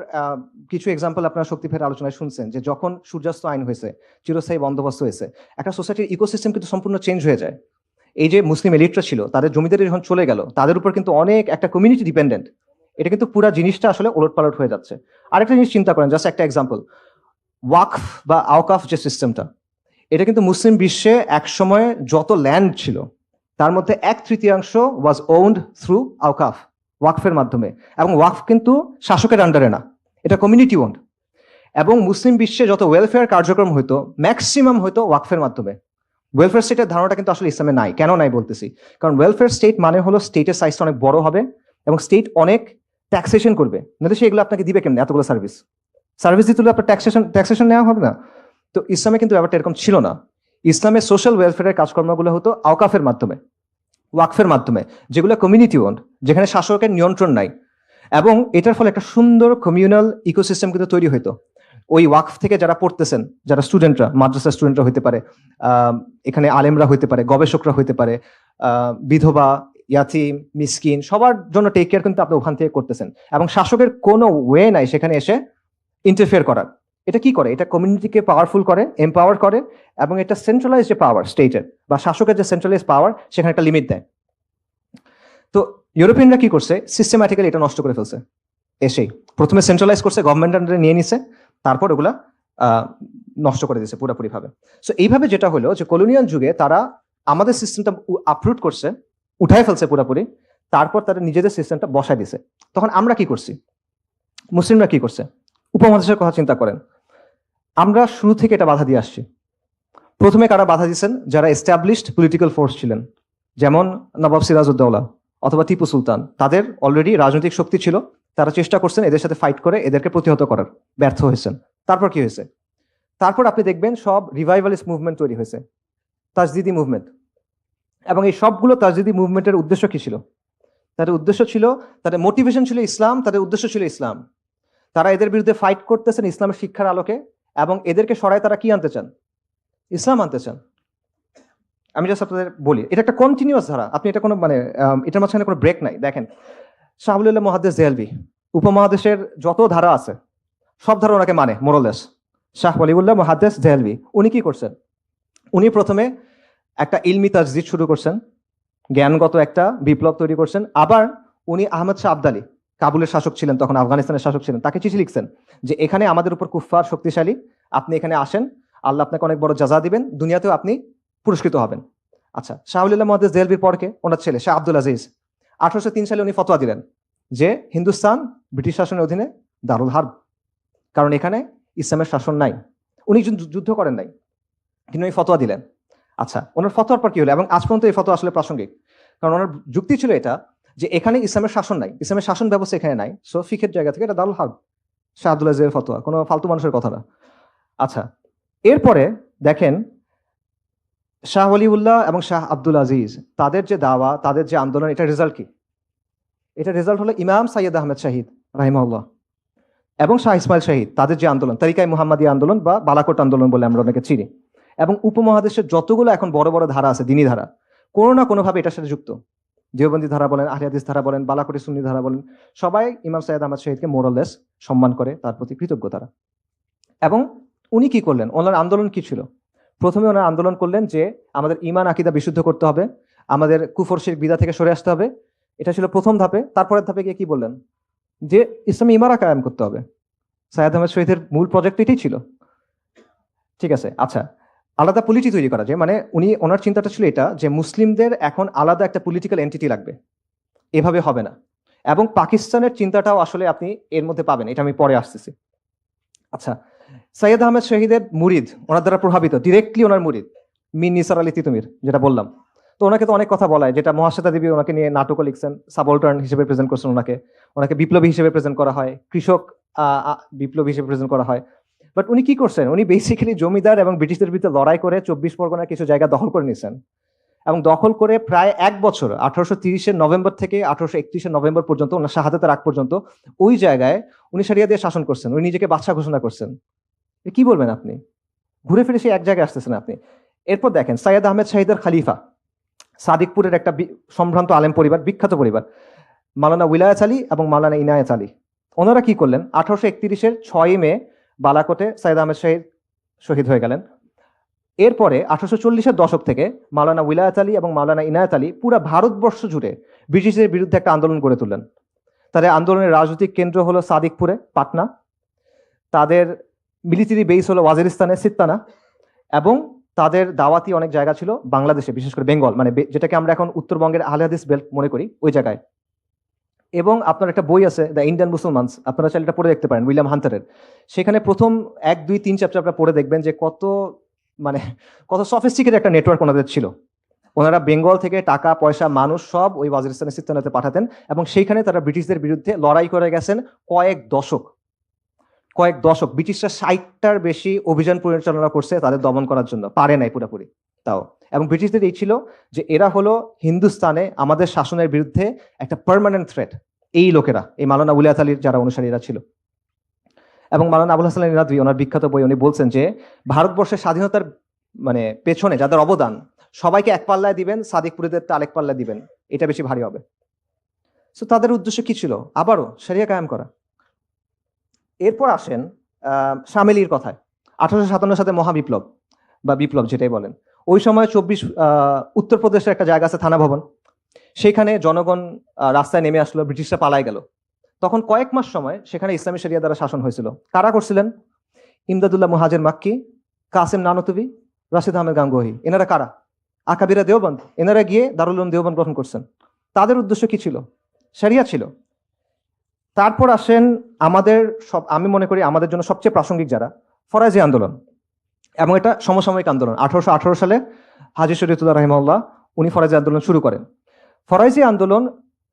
কিছু এক্সাম্পল আপনারা শক্তিফের আলোচনায় শুনছেন, যে যখন সূর্যাস্ত আইন হয়েছে, চিরস্থায়ী বন্দোবস্ত হয়েছে, একটা সোসাইটির ইকোসিস্টেম কিন্তু সম্পূর্ণ চেঞ্জ হয়ে যায়। এই যে মুসলিম এলিটরা ছিল, তাদের জমিদারি যখন চলে গেল, তাদের উপর কিন্তু অনেক একটা কমিউনিটি ডিপেন্ডেন্ট, এটা কিন্তু পুরো জিনিসটা আসলে ওলটপালট হয়ে যাচ্ছে। আরেকটা জিনিস চিন্তা করেন, জাস্ট একটা এক্সাম্পল, ওয়াকফ বা আওকাফ যে সিস্টেমটা, এটা কিন্তু মুসলিম বিশ্বে একসময় যত ল্যান্ড ছিল তার মধ্যে 1/3 ওয়াজ ওন্ড থ্রু আওকাফ, ওয়াকফের মাধ্যমে। এবং ওয়াকফ কিন্তু শাসকের আন্ডারে না, এটা কমিউনিটি ওন্ড। এবং মুসলিম বিশ্বে যত ওয়েলফেয়ার কার্যক্রম হইতো ম্যাক্সিমাম হইতো ওয়াকফের মাধ্যমে। ওয়েলফেয়ার স্টেটের ধারণাটা কিন্তু আসলে ইসলামে নাই। কেন নাই বলতেছি, কারণ ওয়েলফেয়ার স্টেট মানে হলো স্টেটের সাইজটা অনেক বড় হবে এবং স্টেট অনেক ট্যাক্সেশন করবে, না সে এগুলো আপনাকে দিবে কেমন? এতগুলো সার্ভিস দিতে হলে আপনার ট্যাক্সেশন নেওয়া হবে না। তো ইসলামে কিন্তু ব্যাপারটা এরকম ছিল না। ইসলামের সোশ্যাল ওয়েলফেয়ারের কাজকর্মগুলো হতো আওকাফের মাধ্যমে, ওয়াকফের মাধ্যমে, যেগুলো কমিউনিটি ওন্ড, যেখানে শাসকের নিয়ন্ত্রণ নাই। এবং এটার ফলে একটা সুন্দর কমিউনাল ইকোসিস্টেম কিন্তু তৈরি হইতো। ওই ওয়াকফ থেকে যারা পড়তেছেন, যারা স্টুডেন্টরা, মাদ্রাসা স্টুডেন্টরা হইতে পারে, এখানে আলেমরা হইতে পারে, গবেষকরা হইতে পারে, বিধবা, ইয়াতিম, মিসকিন, সবার জন্য টেক কেয়ার কিন্তু আপনি ওখান থেকে করতেছেন। এবং শাসকের কোনো ওয়ে নাই সেখানে এসে ইন্টারফেয়ার করার। এটা কি করে? এটা কমিউনিটিকে পাওয়ারফুল করে, এম্পাওয়ার করে, এবং এটা সেন্ট্রালাইজ যে পাওয়ার স্টেটের বা শাসকের যে সেন্ট্রালাইজ পাওয়ার, সেখানে একটা লিমিট দেয়। তো ইউরোপিয়ানরা কি করছে, সিস্টেম্যাটিক্যালি এটা নষ্ট করে ফেলছে। এসেই প্রথমে সেন্ট্রালাইজ করছে, গভর্নমেন্ট আন্ডারে নিয়ে নিছে, তারপর ওগুলা নষ্ট করে দিয়েছে পুরোপুরি ভাবে। সো এইভাবে যেটা হলো যে কলোনিয়াল যুগে তারা আমাদের সিস্টেমটা আপরুট করছে, উঠায় ফেলছে পুরোপুরি, তারপর তারা নিজেদের সিস্টেমটা বসায় দিছে। তখন আমরা কি করছি, মুসলিমরা কি করছে? উপমহাদেশের কথা চিন্তা করেন, আমরা শুরু থেকে এটা বাধা দিয়ে আসছি। প্রথমে কারা বাধা দিচ্ছেন? যারা এস্টাবলিশড পলিটিক্যাল ফোর্স ছিলেন, যেমন নবাব সিরাজউদ্দৌলা অথবা টিপু সুলতান। তাদের অলরেডি রাজনৈতিক শক্তি ছিল, তারা চেষ্টা করছেন এদের সাথে ফাইট করে এদেরকে প্রতিহত করার, ব্যর্থ হয়েছেন। তারপর কি হয়েছে? তারপর আপনি দেখবেন সব রিভাইভালিস্ট মুভমেন্ট তৈরি হয়েছে, তাজদিদি মুভমেন্ট। এবং এই সবগুলো তাজদিদি মুভমেন্টের উদ্দেশ্য কি ছিল? তাদের উদ্দেশ্য ছিল, তাদের মোটিভেশন ছিল ইসলাম, তাদের উদ্দেশ্য ছিল ইসলাম। তারা এদের বিরুদ্ধে ফাইট করতেছেন ইসলামের শিক্ষার আলোকে, এবং এদেরকে সরায় তারা কি আনতে চান? ইসলাম আনতে চান। আমি জাস্ট আপনাদের বলি, এটা একটা কন্টিনিউয়াস ধারা, আপনি এটা কোনো মানে এটার মাঝখানে কোনো ব্রেক নাই। দেখেন, শাহ ওয়ালিউল্লাহ মুহাদ্দিস দেহলভী, উপমহাদেশের যত ধারা আছে সব ধারা ওনাকে মানে মোরলেস। শাহ ওয়ালিউল্লাহ মুহাদ্দিস দেহলভী উনি কি করছেন? উনি প্রথমে একটা ইলমি তাজদিদ শুরু করছেন, জ্ঞানগত একটা বিপ্লব তৈরি করছেন। আবার উনি আহমদ শাহ আবদালি, কাবুলের শাসক ছিলেন তখন, আফগানিস্তানের শাসক ছিলেন, তাকে চিঠি লিখছেন যে এখানে আমাদের উপর কুফফার শক্তিশালী, আপনি এখানে আসেন, আল্লাহ আপনাকে অনেক বড় জাযা দিবেন, দুনিয়াতেও আপনি পুরস্কৃত হবেন। আচ্ছা, শাহ ওয়ালিউল্লাহ মুহাদ্দিস দেহলভীর পরকে ওনার ছেলে শাহ আব্দুল আজিজ, 1803 সালে উনি ফতোয়া দিলেন যে হিন্দুস্তান ব্রিটিশ শাসনের অধীনে দারুল হার্ব, কারণ এখানে ইসলামের শাসন নাই। উনি যুদ্ধ করেন নাই, কিন্তু উনি ফতোয়া দিলেন। আচ্ছা, ওনার ফতোয়ার পর কি হলো? এবং আজ পর্যন্ত এই ফতোয়া আসলে প্রাসঙ্গিক, কারণ ওনার যুক্তি ছিল এটা যে এখানে ইসলামের শাসন নাই, ইসলামের শাসন ব্যবস্থা এখানে নাই, সো ফিকের জায়গা থেকে এটা দারুল হার্ব, শাহ আব্দুল আজিজের ফতোয়া, কোনো ফালতু মানুষের কথা না। আচ্ছা, এরপরে দেখেন শাহ ওয়ালিউল্লাহ এবং শাহ আব্দুল আজিজ, তাদের যে দাওয়া, তাদের যে আন্দোলন, এটা রেজাল্ট কি? এটা রেজাল্ট হলো ইমাম সাইয়্যেদ আহমেদ শাহিদ রাহিমাহুল্লাহ এবং শাহ ইসমাইল শাহিদ, তাদের যে আন্দোলন, তরিকায়ে মুহাম্মাদি আন্দোলন বা বালাকোট আন্দোলন বলে আমরা অনেকে চিনি। এবং উপমহাদেশের যতগুলো এখন বড় বড় ধারা আছে, দিনী ধারা, কোনো না কোনোভাবে এটার সাথে যুক্ত। দেওবন্দি ধারা বলেন, আহলে হাদিস ধারা বলেন, বালাকোটি সুন্নি ধারা বলেন, সবাই ইমাম সাইয়্যেদ আহমদ শাহিদকে মোরালেস সম্মান করে, তার প্রতি কৃতজ্ঞ তারা। এবং উনি কি করলেন? ওনার আন্দোলন কি ছিল? প্রথমে ওনার আন্দোলন করলেন যে আমাদের ঈমান আকীদা বিশুদ্ধ করতে হবে, আমাদের কুফর শিরক বিদআত থেকে সরে আসতে হবে, এটা ছিল প্রথম ধাপে। তারপরের ধাপে গিয়ে কি বললেন? যে ইসলামী ইমারা কায়েম করতে হবে। সাইয়্যেদ আহমদ শহীদের মূল প্রজেক্ট এটাই ছিল। ঠিক আছে, আচ্ছা, আলাদা পলিটি তৈরি করা যায়, মানে ওনার চিন্তাটা ছিল এটা যে মুসলিমদের এখন আলাদা একটা পলিটিক্যাল এন্টিটি লাগবে, এভাবে হবে না। এবং পাকিস্তানের চিন্তাটাও আসলে আপনি এর মধ্যে পাবেন, এটা আমি পরে আসতেছি। আচ্ছা, সৈয়দ আহমেদ শহীদের মুরিদ, ওনার দ্বারা প্রভাবিত, ডিরেক্টলি ওনার মুরিদ মীর নিসার আলী তিতুমির, যেটা বললাম। তো ওনাকে তো অনেক কথা বলা হয়, যেটা মহাশ্বেতা দেবী ওনাকে নিয়ে নাটকও লিখছেন, সাবঅল্টার্ন হিসেবে প্রেজেন্ট করছেন ওনাকে, ওনাকে বিপ্লবী হিসেবে প্রেজেন্ট করা হয়, কৃষক বিপ্লবী হিসেবে প্রেজেন্ট করা হয়। বাট উনি কি করছেন, উনি বেসিক্যালি জমিদার এবং ব্রিটিশদের বিরুদ্ধে লড়াই করে 24 পরগনার কিছু জায়গা দখল করে নিয়েছেন, এবং দখল করে প্রায় এক বছর 1830-এর নভেম্বর থেকে 1831-এর নভেম্বর পর্যন্ত, ওনার শাহাদাতের আগ পর্যন্ত ওই জায়গায় উনি শরিয়া দিয়ে শাসন করছেন, উনি নিজেকে বাদশা ঘোষণা করছেন। কি বলবেন আপনি, ঘুরে ফিরে সেই এক জায়গায় আসতেছেন আপনি। এরপর দেখেন সৈয়দ আহমেদ শহীদের খালিফা, সাদিকপুরের একটা সম্ভ্রান্ত আলেম পরিবার, বিখ্যাত পরিবার, মাওলানা উইলায়াত আলী এবং মাওলানা ইনায়াত আলী। ওনারা কি করলেন, 1831-এর 6 মে বালাকোটে সৈয়দ আহমেদ শহীদ শহীদ হয়ে গেলেন। এরপরে 1840-এর দশক থেকে মাওলানা উইলায়াত আলী এবং মাওলানা ইনায়াত আলী পুরো ভারতবর্ষ জুড়ে ব্রিটিশদের বিরুদ্ধে একটা আন্দোলন গড়ে তুললেন। তাদের আন্দোলনের রাজনৈতিক কেন্দ্র হলো সাদিকপুরে, পাটনা। তাদের মিলিটারি বেস হলো ওয়াজিরিস্তানে, সিত্তানা। এবং তাদের দাওয়াতি অনেক জায়গা ছিল বাংলাদেশে, বিশেষ করে বেঙ্গল, মানে যেটাকে আমরা এখন উত্তরবঙ্গের আহলে হাদিস বেল্ট মনে করি, ওই জায়গায়। এবং আপনার একটা বই আছে, দ্য ইন্ডিয়ান মুসলমানস, আপনারা চাইলে এটা পড়ে দেখতে পারেন, উইলিয়াম হান্টারের। সেখানে প্রথম 1, 2, 3 চ্যাপ্টার আপনারা পড়ে দেখবেন যে কত সফিস্টিকেটেড একটা নেটওয়ার্ক ওনাদের ছিল। ওনারা বেঙ্গল থেকে টাকা পয়সা মানুষ সব ওই ওয়াজিরিস্তানে, সিত্তানাতে পাঠাতেন, এবং সেইখানে তারা ব্রিটিশদের বিরুদ্ধে লড়াই করে গেছেন কয়েক দশক। ব্রিটিশরা 60টার বেশি অভিযান পরিচালনা করছে তাদের দমন করার জন্য, পারে নাই পুরোপুরি তাও। এবং ব্রিটিশদের এই ছিল যে এরা হলো হিন্দুস্তানে আমাদের শাসনের বিরুদ্ধে একটা পার্মানেন্ট থ্রেট, এই লোকেরা, এই মাওলানা উলিয়াত আলীর যারা অনুসারীরা ছিল। এবং মাওলানা আবুল হাসান নিরাদভি ওনার বিখ্যাত বই, উনি বলছেন যে ভারতবর্ষের স্বাধীনতার পেছনে যাদের অবদান, সবাইকে এক পাল্লায় দিবেন, সাদিকপুরীদের আরেক পাল্লায় দিবেন, এটা বেশি ভারী হবে। সো তাদের উদ্দেশ্য কি ছিল, আবারও শরিয়া কায়েম করা। এরপর আসেন শামেলির কথায়, 1857 সালে মহাবিপ্লব বা বিপ্লব যেটাই বলেন। ওই সময় উত্তরপ্রদেশের একটা জায়গা আছে থানা ভবন, সেখানে জনগণ রাস্তায় নেমে আসলো, ব্রিটিশরা পালায় গেল। তখন কয়েক মাস সময় সেখানে ইসলামী শরিয়া দ্বারা শাসন হয়েছিল। কারা করছিলেন, ইমদাদুল্লাহ মুহাজির মাক্কি, কাসেম নানতুবি, রাশিদ আহমেদ গাঙ্গুহি। এনারা কারা, আকাবিরা দেওবন্দ। এনারা গিয়ে দারুল উলুম দেওবন্দ গঠন করছেন। তাদের উদ্দেশ্য কি ছিল, শরিয়া ছিল। তারপর আসেন আমি মনে করি আমাদের জন্য সবচেয়ে প্রাসঙ্গিক যারা, ফরাজি আন্দোলন। এবং এটা সমসাময়িক আন্দোলন। 1818 সালে হাজী শরীয়তুল্লাহ রাহিমাহুল্লাহ উনি ফরাজি আন্দোলন শুরু করেন। ফরাজি আন্দোলন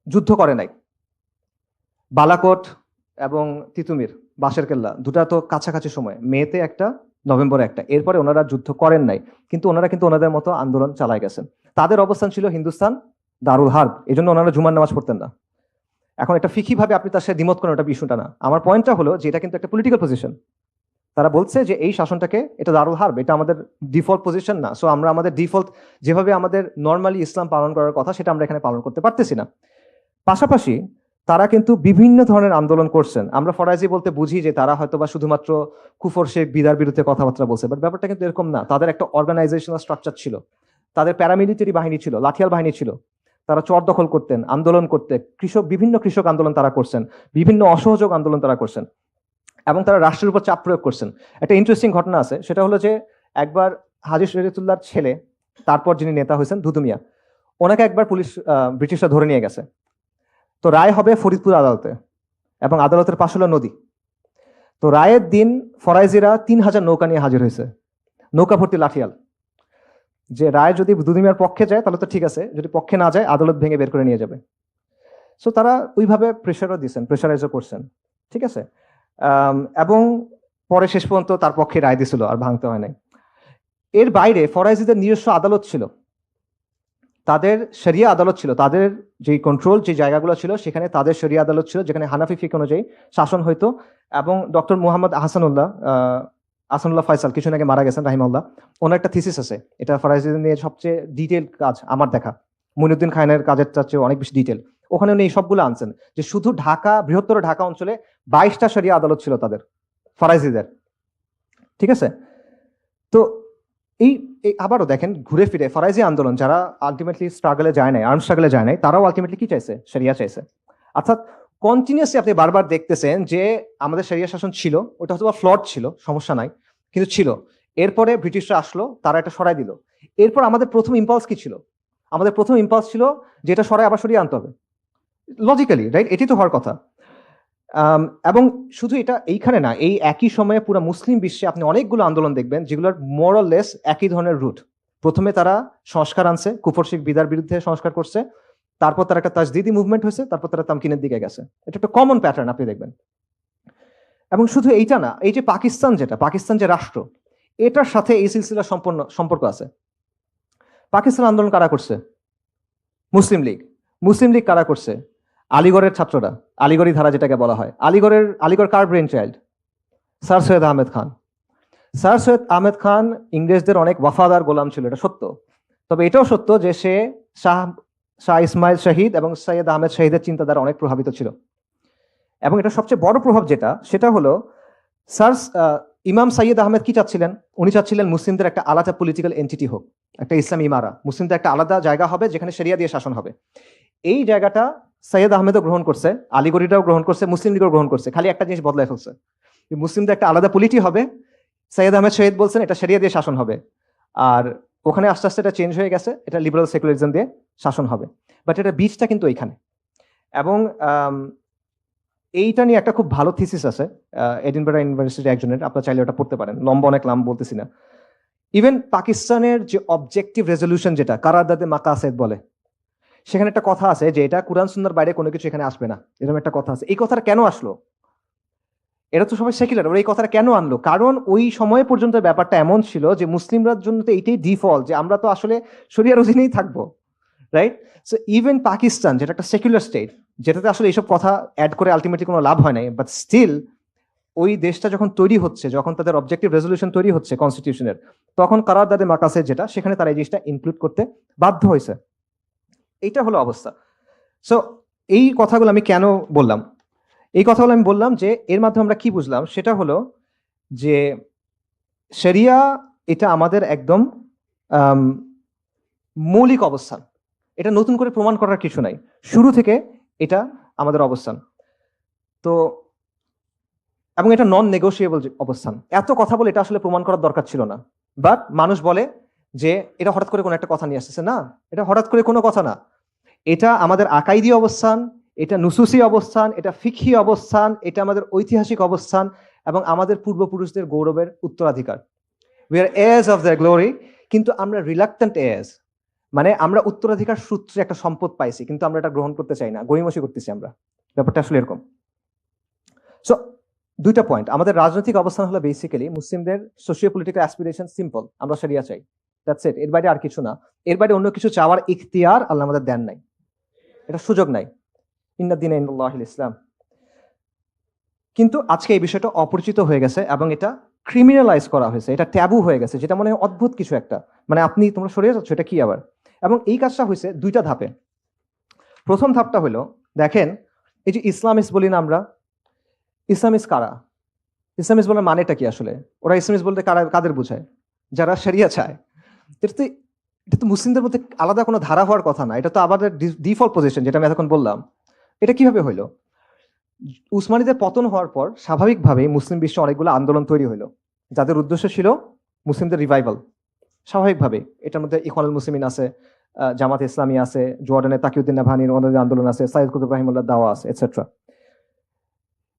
যুদ্ধ করে নাই। বালাকোট এবং তিতুমির, বাঁশের কেল্লা, দুটা তো কাছাকাছি সময়, মেতে একটা, নভেম্বরে একটা। এরপরে ওনারা যুদ্ধ করেন নাই, কিন্তু ওনারা ওনাদের মতো আন্দোলন চালায় গেছেন। তাদের অবস্থান ছিল হিন্দুস্তান দারুল হার্ব, এই জন্য ওনারা জুমার নামাজ পড়তেন না। এখন এটা ফিকি ভাবে আপনি তার সাথে দ্বিমত করেন, ওটা ইস্যুটা না। আমার পয়েন্টটা হলো যে এটা কিন্তু একটা পলিটিক্যাল পজিশন। তারা বলছে যে এই শাসনটাকে, এটা দারুল হার্ব, এটা আমাদের ডিফল্ট পজিশন না। সো আমরা আমাদের ডিফল্ট যেভাবে আমাদের নর্মালি ইসলাম পালন করার কথা, সেটা আমরা এখানে পালন করতে পারতেছি না। পাশাপাশি তারা কিন্তু বিভিন্ন ধরনের আন্দোলন করছেন। আমরা ফরাজি বলতে বুঝি যে তারা হয়তো বা শুধুমাত্র কুফর শেখ বিদার বিরুদ্ধে কথাবার্তা বলছে, বাট ব্যাপারটা কিন্তু এরকম না। তাদের একটা অর্গানাইজেশনাল স্ট্রাকচার ছিল, তাদের প্যারামিলিটারি বাহিনী ছিল, লাঠিয়াল বাহিনী ছিল। তারা চর দখল করতেন, আন্দোলন করতেন, বিভিন্ন কৃষক আন্দোলন তারা করছেন, বিভিন্ন অসহযোগ আন্দোলন তারা করছেন, এবং তারা রাষ্ট্রের উপর চাপ প্রয়োগ করছেন। একটা ইন্টারেস্টিং ঘটনা আছে, সেটা হলো যে একবার হাজী শরীয়তুল্লাহর ছেলে, তারপর যিনি নেতা হয়েছেন দুদু মিয়া, ওনাকে একবার ব্রিটিশরা ধরে নিয়ে গেছে। তো রায় হবে ফরিদপুর আদালতে, এবং আদালতের পাশ হলো নদী। তো রায়ের দিন ফরাইজিরা 3000 নৌকা নিয়ে হাজির হয়েছে, নৌকা ভর্তি লাঠিয়াল। যে রায় যদি দুদুমিয়ার পক্ষে যায় তাহলে তো ঠিক আছে, যদি পক্ষে না যায় আদালত ভেঙে বের করে নিয়ে যাবে। সো তারা ওইভাবে প্রেশারও দিচ্ছেন, প্রেশারাইজও করছেন, ঠিক আছে। এবং পরে শেষ পর্যন্ত তার পক্ষে রায় দিছিল, আর ভাঙতে হয় নাই। এর বাইরে ফরাইজিদের নিজস্ব আদালত ছিল, তাদের শরিয়া আদালত ছিল, তাদের যে কন্ট্রোল যে জায়গাগুলো ছিল সেখানে তাদের শরিয়া আদালত ছিল, যেখানে হানাফি ফিক অনুযায়ী শাসন হইতো। এবং ডক্টর মুহাম্মদ আহসানুল্লাহ ফয়সাল কিছুদিন আগে মারা গেছেন রাহিমাহুল্লাহ, ওনার একটা থিসিস আছে, এটা ফরাইজিদের নিয়ে সবচেয়ে ডিটেল কাজ আমার দেখা, মুইনুদ্দিন খানের কাজের চেয়ে অনেক বেশি ডিটেল। ওখানে উনি সবগুলো আনছেন যে শুধু বৃহত্তর ঢাকা অঞ্চলে 22টা শরিয়া আদালত ছিল তাদের, ফরাইজিদের, ঠিক আছে। তো এই আবারও দেখেন ঘুরে ফিরে ফরাইজি আন্দোলন যারা আলটিমেটলি স্ট্রাগলে যায় নাই, আর্ম স্ট্রাগলে যায় নাই, তারাও আলটিমেটলি কি চাইছে, শরিয়া চাইছে। অর্থাৎ কন্টিনিউসলি আপনি বারবার দেখতেছেন যে আমাদের শরিয়া শাসন ছিল, ওটা হয়তো ফ্লড ছিল, সমস্যা নাই, কিন্তু ছিল। এরপরে ব্রিটিশরা আসলো, তারা এটা সরাই দিল। এরপর আমাদের প্রথম ইম্পালস কি ছিল, আমাদের প্রথম ইম্পালস ছিল যে এটা সরাই আবার সরিয়ে আনতে হবে। Logically, right? এটি তো হওয়ার কথা। এবং শুধু এটা এইখানে না, এই একই সময়ে পুরো মুসলিম বিশ্বে আপনি অনেকগুলো আন্দোলন দেখবেন যেগুলোর মোর অর লেস একই ধরনের রুট। প্রথমে তারা সংস্কার আনছে, কুফর শিরক বিদার বিরুদ্ধে সংস্কার করছে, তারপর তার একটা তাজদিদি মুভমেন্ট হয়েছে, তারপর তারা তামকিনের দিকে গেছে। এটা একটা কমন প্যাটার্ন আপনি দেখবেন। এবং শুধু এইটা না, এই যে পাকিস্তান যে রাষ্ট্র, এটার সাথে এই সিলসিলার সম্পর্ক আছে। পাকিস্তান আন্দোলন কারা করছে? মুসলিম লীগ। মুসলিম লীগ কারা করছে? আলিগড়ের ছাত্ররা, আলিগড়ি ধারা যেটাকে বলা হয়। আলিগড় কার brain child? Sir Syed Ahmed Khan. Sir Syed Ahmed Khan ইংরেজদের অনেক ওয়াফাদার গোলাম ছিল, এটা সত্য। তবে এটাও সত্য যে সে শাহ ইসমাইল শহীদ এবং সৈয়দ আহমেদ শহীদের চিন্তাধারা অনেক প্রভাবিত ছিল। এবং এটা সবচেয়ে বড় প্রভাব সেটা হলো স্যার ইমাম সাইয়দ আহমেদ কি চাচ্ছিলেন? উনি চাচ্ছিলেন মুসলিমদের একটা আলাদা পলিটিক্যাল এন্টিটি হোক, একটা ইসলামী ইমারা, মুসলিমদের একটা আলাদা জায়গা হবে যেখানে শরিয়া দিয়ে শাসন হবে। এই জায়গাটা সৈয়দ আহমেদও গ্রহণ করছে, আলিগড়িটাও গ্রহণ করছে, মুসলিম লীগও গ্রহণ করছে। খালি একটা জিনিস বদলায় ফেলছে, মুসলিমদের একটা আলাদা পলিটি হবে। সৈয়দ আহমেদ শহীদ বলছেন এটা শরিয়া দিয়ে শাসন হবে, আর ওখানে আস্তে আস্তে এটা চেঞ্জ হয়ে গেছে, এটা লিবারাল সেকুলারিজম দিয়ে শাসন হবে। বাট এটা বীজটা কিন্তু এইখানে। এবং এইটা নিয়ে একটা খুব ভালো থিসিস আছে এডিনবারা ইউনিভার্সিটি একজনের, আপনারা চাইলে ওটা পড়তে পারেন, লম্বা অনেক নাম বলতেছি না। ইভেন পাকিস্তানের যে অবজেক্টিভ রেজলিউশন, যেটা কারারদাদে মাকাসেদ বলে, সেখানে একটা কথা আছে যে এটা কুরআন সুন্নাহর বাইরে কোনো কিছু এখানে আসবে না, এরকম একটা কথা আছে। এই কথাটা কেন আসলো? এরা তো সবাই সেকুলার, ওরা এই কথাটা কেন আনলো? কারণ ওই সময় পর্যন্ত ব্যাপারটা এমন ছিল যে মুসলিমরার জন্য তো এইটাই ডিফল্ট, যে আমরা তো আসলে শরিয়ার অধীনেই থাকবো, রাইট? সো ইভেন পাকিস্তান, যেটা একটা সেকুলার স্টেট, যেটাতে আসলে এইসব কথা অ্যাড করে আলটিমেটলি কোনো লাভ হয় নাই, বাট স্টিল ওই দেশটা যখন তৈরি হচ্ছে, যখন তাদের অবজেক্টিভ রেজলিউশন তৈরি হচ্ছে কনস্টিটিউশনের, তখন কারারদাদে মাকাসেদ যেটা, সেখানে তারা এই জিনিসটা ইনক্লুড করতে বাধ্য হয়েছে। এইটা হলো অবস্থা। সো এই কথাগুলো আমি কেন বললাম? এই কথাগুলো আমি বললাম যে এর মাধ্যমে আমরা কি বুঝলাম, সেটা হলো যে শরিয়া এটা আমাদের একদম মৌলিক অবস্থান। এটা নতুন করে প্রমাণ করার কিছু নাই, শুরু থেকে এটা আমাদের অবস্থান। তো এবং এটা নন নেগোশিয়েবল অবস্থান। এত কথা বলে এটা আসলে প্রমাণ করার দরকার ছিল না, বাট মানুষ বলে যে এটা হঠাৎ করে কোনো একটা কথা নিয়ে আসতেছে। না, এটা হঠাৎ করে কোনো কথা না, এটা আমাদের আকাইদি অবস্থান, এটা নুসুসি অবস্থান, এটা ফিকহি অবস্থান, এটা আমাদের ঐতিহাসিক অবস্থান এবং আমাদের পূর্বপুরুষদের গৌরবের উত্তরাধিকার। We are heirs of their glory, কিন্তু আমরা রিলাক্টেন্ট heirs, মানে আমরা উত্তরাধিকার সূত্রে একটা সম্পদ পাইছি, কিন্তু আমরা এটা গ্রহণ করতে চাই না, গড়িমসি করতেছি আমরা। ব্যাপারটা আসলে এরকম। সো দুইটা পয়েন্ট, আমাদের রাজনৈতিক অবস্থান হলো বেসিক্যালি মুসলিমদের সোশিও পলিটিক্যাল অ্যাসপিরেশন সিম্পল, আমরা শরিয়া চাই, দ্যাটস ইট। এর বাইরে আর কিছু না, এর বাইরে অন্য কিছু চাওয়ার ইখতিয়ার আল্লাহ আমাদের দেন নাই, এটা সুযোগ নাই। ইন্না দীনা ইনদাল্লাহিল ইসলাম। কিন্তু আজকে এই বিষয়টা অপরিচিত হয়ে গেছে এবং এটা ক্রিমিনালাইজ করা হয়েছে, এটা ট্যাবু হয়ে গেছে, যেটা মনে হয় অদ্ভুত কিছু একটা, মানে আপনি তোমরা সরিয়ে যাচ্ছ, এটা কি আবার? এবং এই কাজটা হয়েছে দুইটা ধাপে। প্রথম ধাপটা হলো, দেখেন এই যে ইসলামিস্ট বলি না আমরা, ইসলামিস্ট কারা? ইসলামিস্ট বলার মানেটা কি আসলে? ওরা ইসলামিস্ট বলতে কাদের বোঝায়? যারা শরিয়া চায়। এটা তো মুসলিমদের মধ্যে আলাদা কোনো ধারা হওয়ার কথা না, এটা তো আমাদের ডিফল্ট পজিশন, যেটা আমি এতক্ষণ বললাম। এটা কিভাবে হইলো? উসমানীদের পতন হওয়ার পর স্বাভাবিকভাবেই মুসলিম বিশ্বে অনেকগুলো আন্দোলন তৈরি হলো, যাদের উদ্দেশ্য ছিল মুসলিমদের রিভাইভাল। স্বাভাবিকভাবে এটার মধ্যে ইখওয়ানুল মুসলিমিন আছে, জামাত ইসলামী আছে, জর্ডানের তাকিউদ্দিন নাভানির ওনাদের আন্দোলন আছে, সাইদ কুতুব রাহিমুল্লাহ দাওয়া আছে, এটসেট্রা।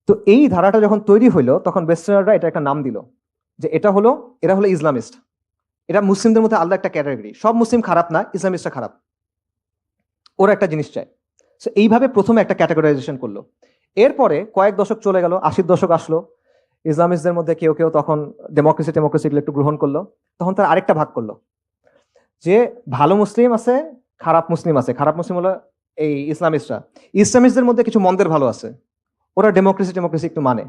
তো এই ধারাটা যখন তৈরি হইলো, তখন ওয়েস্টার্নাররা এটা একটা নাম দিল যে এরা হলো ইসলামিস্ট। এটা মুসলিমদের মধ্যে আলাদা একটা ক্যাটাগরি, সব মুসলিম খারাপ না, ইসলামিস্টরা খারাপ, ওরা একটা জিনিস চায়। সো এইভাবে প্রথমে একটা ক্যাটাগরাইজেশন করলো। এরপরে কয়েক দশক চলে গেল, 80-র দশক আসলো, ইসলামিস্টদের মধ্যে কেউ কেউ তখন ডেমোক্রেসি একটু গ্রহণ করলো। তখন তারা আরেকটা ভাগ করলো যে ভালো মুসলিম আছে, খারাপ মুসলিম আছে। খারাপ মুসলিম হলো এই ইসলামিস্টরা। ইসলামিস্টদের মধ্যে কিছু মন্দের ভালো আছে, ওরা ডেমোক্রেসি একটু মানে।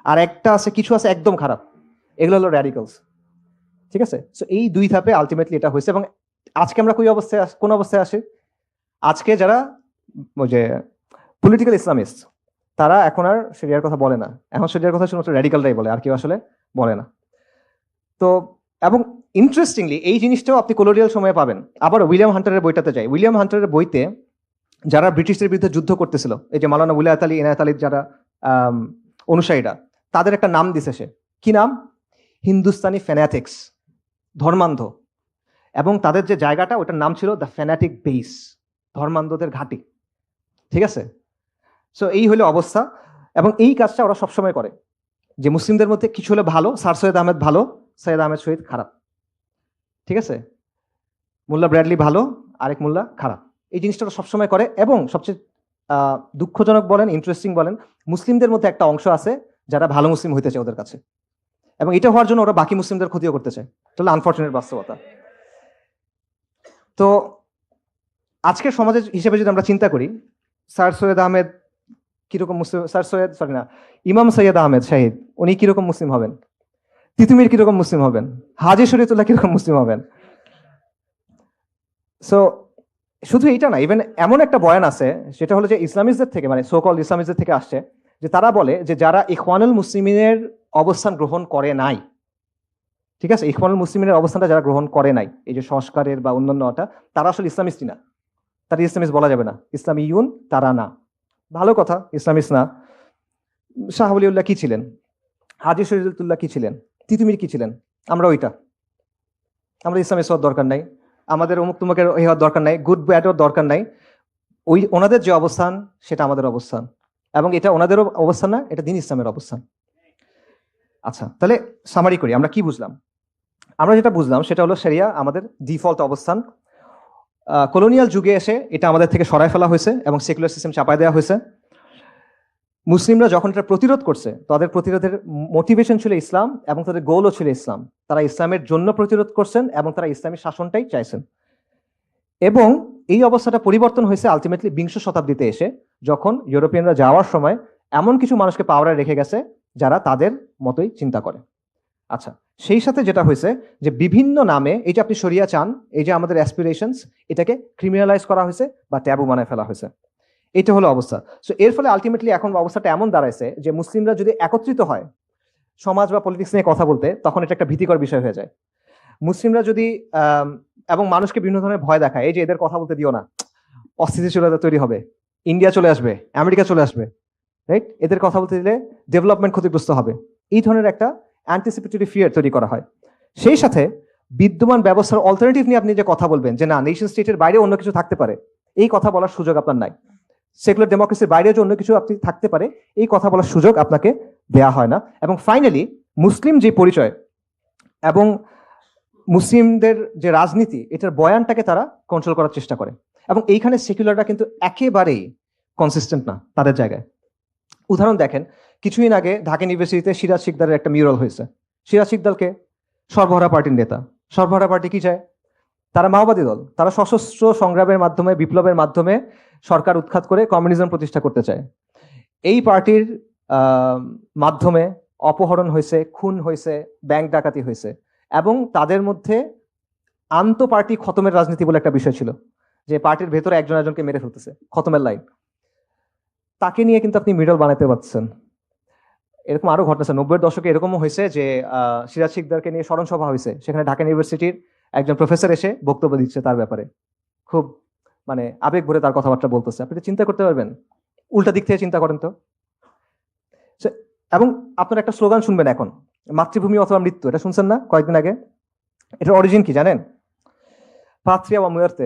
আর একটা আছে, কিছু আছে একদম খারাপ, এগুলো হলো র্যাডিক্যালস। ঠিক আছে? সো এই দুই ধাপে আলটিমেটলি এটা হয়েছে। এবং আজকে আমরা কোন অবস্থায় আসি? আজকে যারা ওই যে পলিটিক্যাল ইসলামিস্ট, তারা এখন আর শরিয়ার কথা বলে না, এখন শরিয়ার কথা শুধুমাত্র র্যাডিক্যালরাই বলে, আর কেউ আসলে বলে না। তো এবং ইন্টারেস্টিংলি এই জিনিসটাও আপনি কলোনিয়াল সময়ে পাবেন। আবার উইলিয়াম হান্টারের বইটাতে যাই, উইলিয়াম হান্টারের বইতে যারা ব্রিটিশদের বিরুদ্ধে যুদ্ধ করতেছিল, এই যে মাওলানা উলায়াত আলী, ইনায়াত আলীর যারা অনুসারীরা, তাদের একটা নাম দিছে সে। কি নাম? হিন্দুস্তানি ফ্যানাটিক্স, ধর্মান্ধ। এবং তাদের যে জায়গাটা, ওটার নাম ছিল দ্য ফ্যানাটিক বেস, ধর্মান্ধদের ঘাঁটি। ঠিক আছে? সো এই হলো অবস্থা, এবং এই কাজটা ওরা সবসময় করে, যে মুসলিমদের মধ্যে কিছু হলে ভালো, স্যার সৈয়দ আহমেদ ভালো, সৈয়দ আহমেদ শহীদ খারাপ, ঠিক আছে, মোল্লা ব্র্যাডলি ভালো, আরেক মোল্লা খারাপ। এই জিনিসটা ওরা সবসময় করে, এবং সবচেয়ে দুঃখজনক বলেন, ইন্টারেস্টিং বলেন, মুসলিমদের মধ্যে একটা অংশ আছে যারা ভালো মুসলিম হইতে চায় ওদের কাছে, এবং এটা হওয়ার জন্য ওরা বাকি মুসলিমদের ক্ষতিও করতে চায়। তাহলে আনফর্চুনেট বাস্তবতা। তো আজকের সমাজের হিসেবে যদি আমরা চিন্তা করি, স্যার সৈয়দ আহমেদ কিরকম মুসলিম, ইমাম সৈয়দ আহমেদ শাহিদ উনি কিরকম মুসলিম হবেন, তিতুমির কিরকম মুসলিম হবেন, হাজী শরীয়তুল্লাহ কিরকম মুসলিম হবেন। সো শুধু এইটা না, ইভেন এমন একটা বয়ান আছে সেটা হলো যে ইসলামিস্টদের থেকে, মানে সো কল্ড ইসলামিস্টদের থেকে আসছে, যে তারা বলে যে যারা ইখওয়ানুল মুসলিমিনের অবস্থান গ্রহণ করে নাই, ঠিক আছে, ইখওয়ানুল মুসলিমিনের অবস্থানটা যারা গ্রহণ করে নাই, এই যে সংস্কারের বা অন্যান্যটা, তারা আসলে ইসলামিস্টই না, তারা ইসলামিস্ট বলা যাবে না, ইসলামিয়ুন তারা না। ভালো কথা, ইসলামিস্ট না। শাহ ওলিউল্লাহ কি ছিলেন, হাজী শরীয়তুল্লাহ কি ছিলেন, তিতুমির কি ছিলেন, আমরা ওইটা, আমরা ইসলামিস্ট হওয়ার দরকার নাই, আমাদের অমুক তুমুকের হওয়ার দরকার নাই, গুড ব্যাডের দরকার নাই। ওই ওনাদের যে অবস্থান সেটা আমাদের অবস্থান, এবং এটা ওনাদেরও অবস্থান না, এটা দিন ইসলামের অবস্থান। আচ্ছা, তাহলে সামারি করি, আমরা কি বুঝলাম? আমরা যেটা বুঝলাম সেটা হলো শরিয়া আমাদের ডিফল্ট অবস্থান। কলোনিয়াল যুগে এসে এটা আমাদের থেকে সরায় ফেলা হয়েছে এবং সেকুলার সিস্টেম চাপায় দেওয়া হয়েছে। মুসলিমরা যখন এটা প্রতিরোধ করছে, তাদের প্রতিরোধের মোটিভেশন ছিল ইসলাম, এবং তাদের গোলও ছিল ইসলাম। তারা ইসলামের জন্য প্রতিরোধ করছেন এবং তারা ইসলামী শাসনটাই চাইছেন। এবং এই অবস্থাটা পরিবর্তন হয়েছে আলটিমেটলি বিংশ শতাব্দীতে এসে, যখন ইউরোপিয়ানরা যাওয়ার সময় এমন কিছু মানুষকে পাওয়ারে রেখে গেছে যারা তাদের মতোই চিন্তা করে। আচ্ছা, সেই সাথে যেটা হয়েছে যে বিভিন্ন নামে, এই যে আপনি শরিয়া চান, এই যে আমাদের অ্যাসপিরেশনস, এটাকে ক্রিমিনালাইজ করা হয়েছে বা ট্যাবু বানায় ফেলা হয়েছে। এটা হলো অবস্থা। সো এর ফলে আলটিমেটলি এখন অবস্থাটা এমন দাঁড়াইছে যে মুসলিমরা যদি একত্রিত হয় সমাজ বা পলিটিক্স নিয়ে কথা বলতে, তখন এটা একটা ভীতিকর বিষয় হয়ে যায়। মুসলিমরা যদি এবং মানুষকে বিভিন্ন ধরনের ভয় দেখায়, এই যে এদের কথা বলতে দিও না, অস্থিতিশীলতা তৈরি হবে, ইন্ডিয়া চলে আসবে, আমেরিকা চলে আসবে, রাইট, এদের কথা বলতে দিলে ডেভেলপমেন্ট ক্ষতিগ্রস্ত হবে, এই ধরনের একটা অ্যান্টিসিপেটরি ফিয়ার তৈরি করা হয়। সেই সাথে বিদ্যমান ব্যবস্থার অল্টারনেটিভ নিয়ে আপনি যে কথা বলবেন, যে না, নেশন স্টেটের বাইরে অন্য কিছু থাকতে পারে, এই কথা বলার সুযোগ আপনার নাই। সেকুলার ডেমোক্রেসির বাইরে যে অন্য কিছু আপনি থাকতে পারে, এই কথা বলার সুযোগ আপনাকে দেয়া হয় না। এবং ফাইনালি মুসলিম যে পরিচয় এবং মুসলিমদের যে রাজনীতি, এটার বয়ানটাকে তারা কন্ট্রোল করার চেষ্টা করে। এবং এইখানে সেকুলাররা কিন্তু একেবারেই কনসিস্টেন্ট না তাদের জায়গায়। উদাহরণ দেখেন, কিছুদিন আগে ঢাকা ইউনিভার্সিটিতে সিরাজ শিকদারের একটা মিউরাল হয়েছে। সিরাজ শিকদারকে সর্বহারা পার্টির নেতা। সর্বহারা পার্টি কি চায়? তারা মাওবাদী দল, তারা সশস্ত্র সংগ্রামের মাধ্যমে, বিপ্লবের মাধ্যমে সরকার উৎখাত করে কমিউনিজম প্রতিষ্ঠা করতে চায়। এই পার্টির মাধ্যমে অপহরণ হয়েছে, খুন হয়েছে, ব্যাংক ডাকাতি হয়েছে, এবং তাদের মধ্যে আন্ত পার্টি খতমের রাজনীতি বলে একটা বিষয় ছিল, যে পার্টির ভেতরে একজন একজনকে মেরে ফেলতেছে, খতমের লাইন। তাকে নিয়ে কিন্তু আপনি মিডল বানাতে পারছেন। এরকম আরো ঘটনা আছে 90-এর দশকে, এরকমও হয়েছে যে সিরাজ শিকদারকে নিয়ে স্মরণ সভা হয়েছে, সেখানে ঢাকা ইউনিভার্সিটির একজন প্রফেসর এসে বক্তব্য দিচ্ছে তার ব্যাপারে, খুব মানে আবেগ ভরে তার কথাবার্তা বলতেছে। আপনি চিন্তা করতে পারবেন, উল্টা দিক থেকে চিন্তা করেন তো। এবং আপনার একটা স্লোগান শুনবেন এখন, মাতৃভূমি অথবা মৃত্যু, এটা শুনছেন না কয়েকদিন আগে? এটার অরিজিন কি জানেন? পাত্রিয়া বা মুয়ার্তে।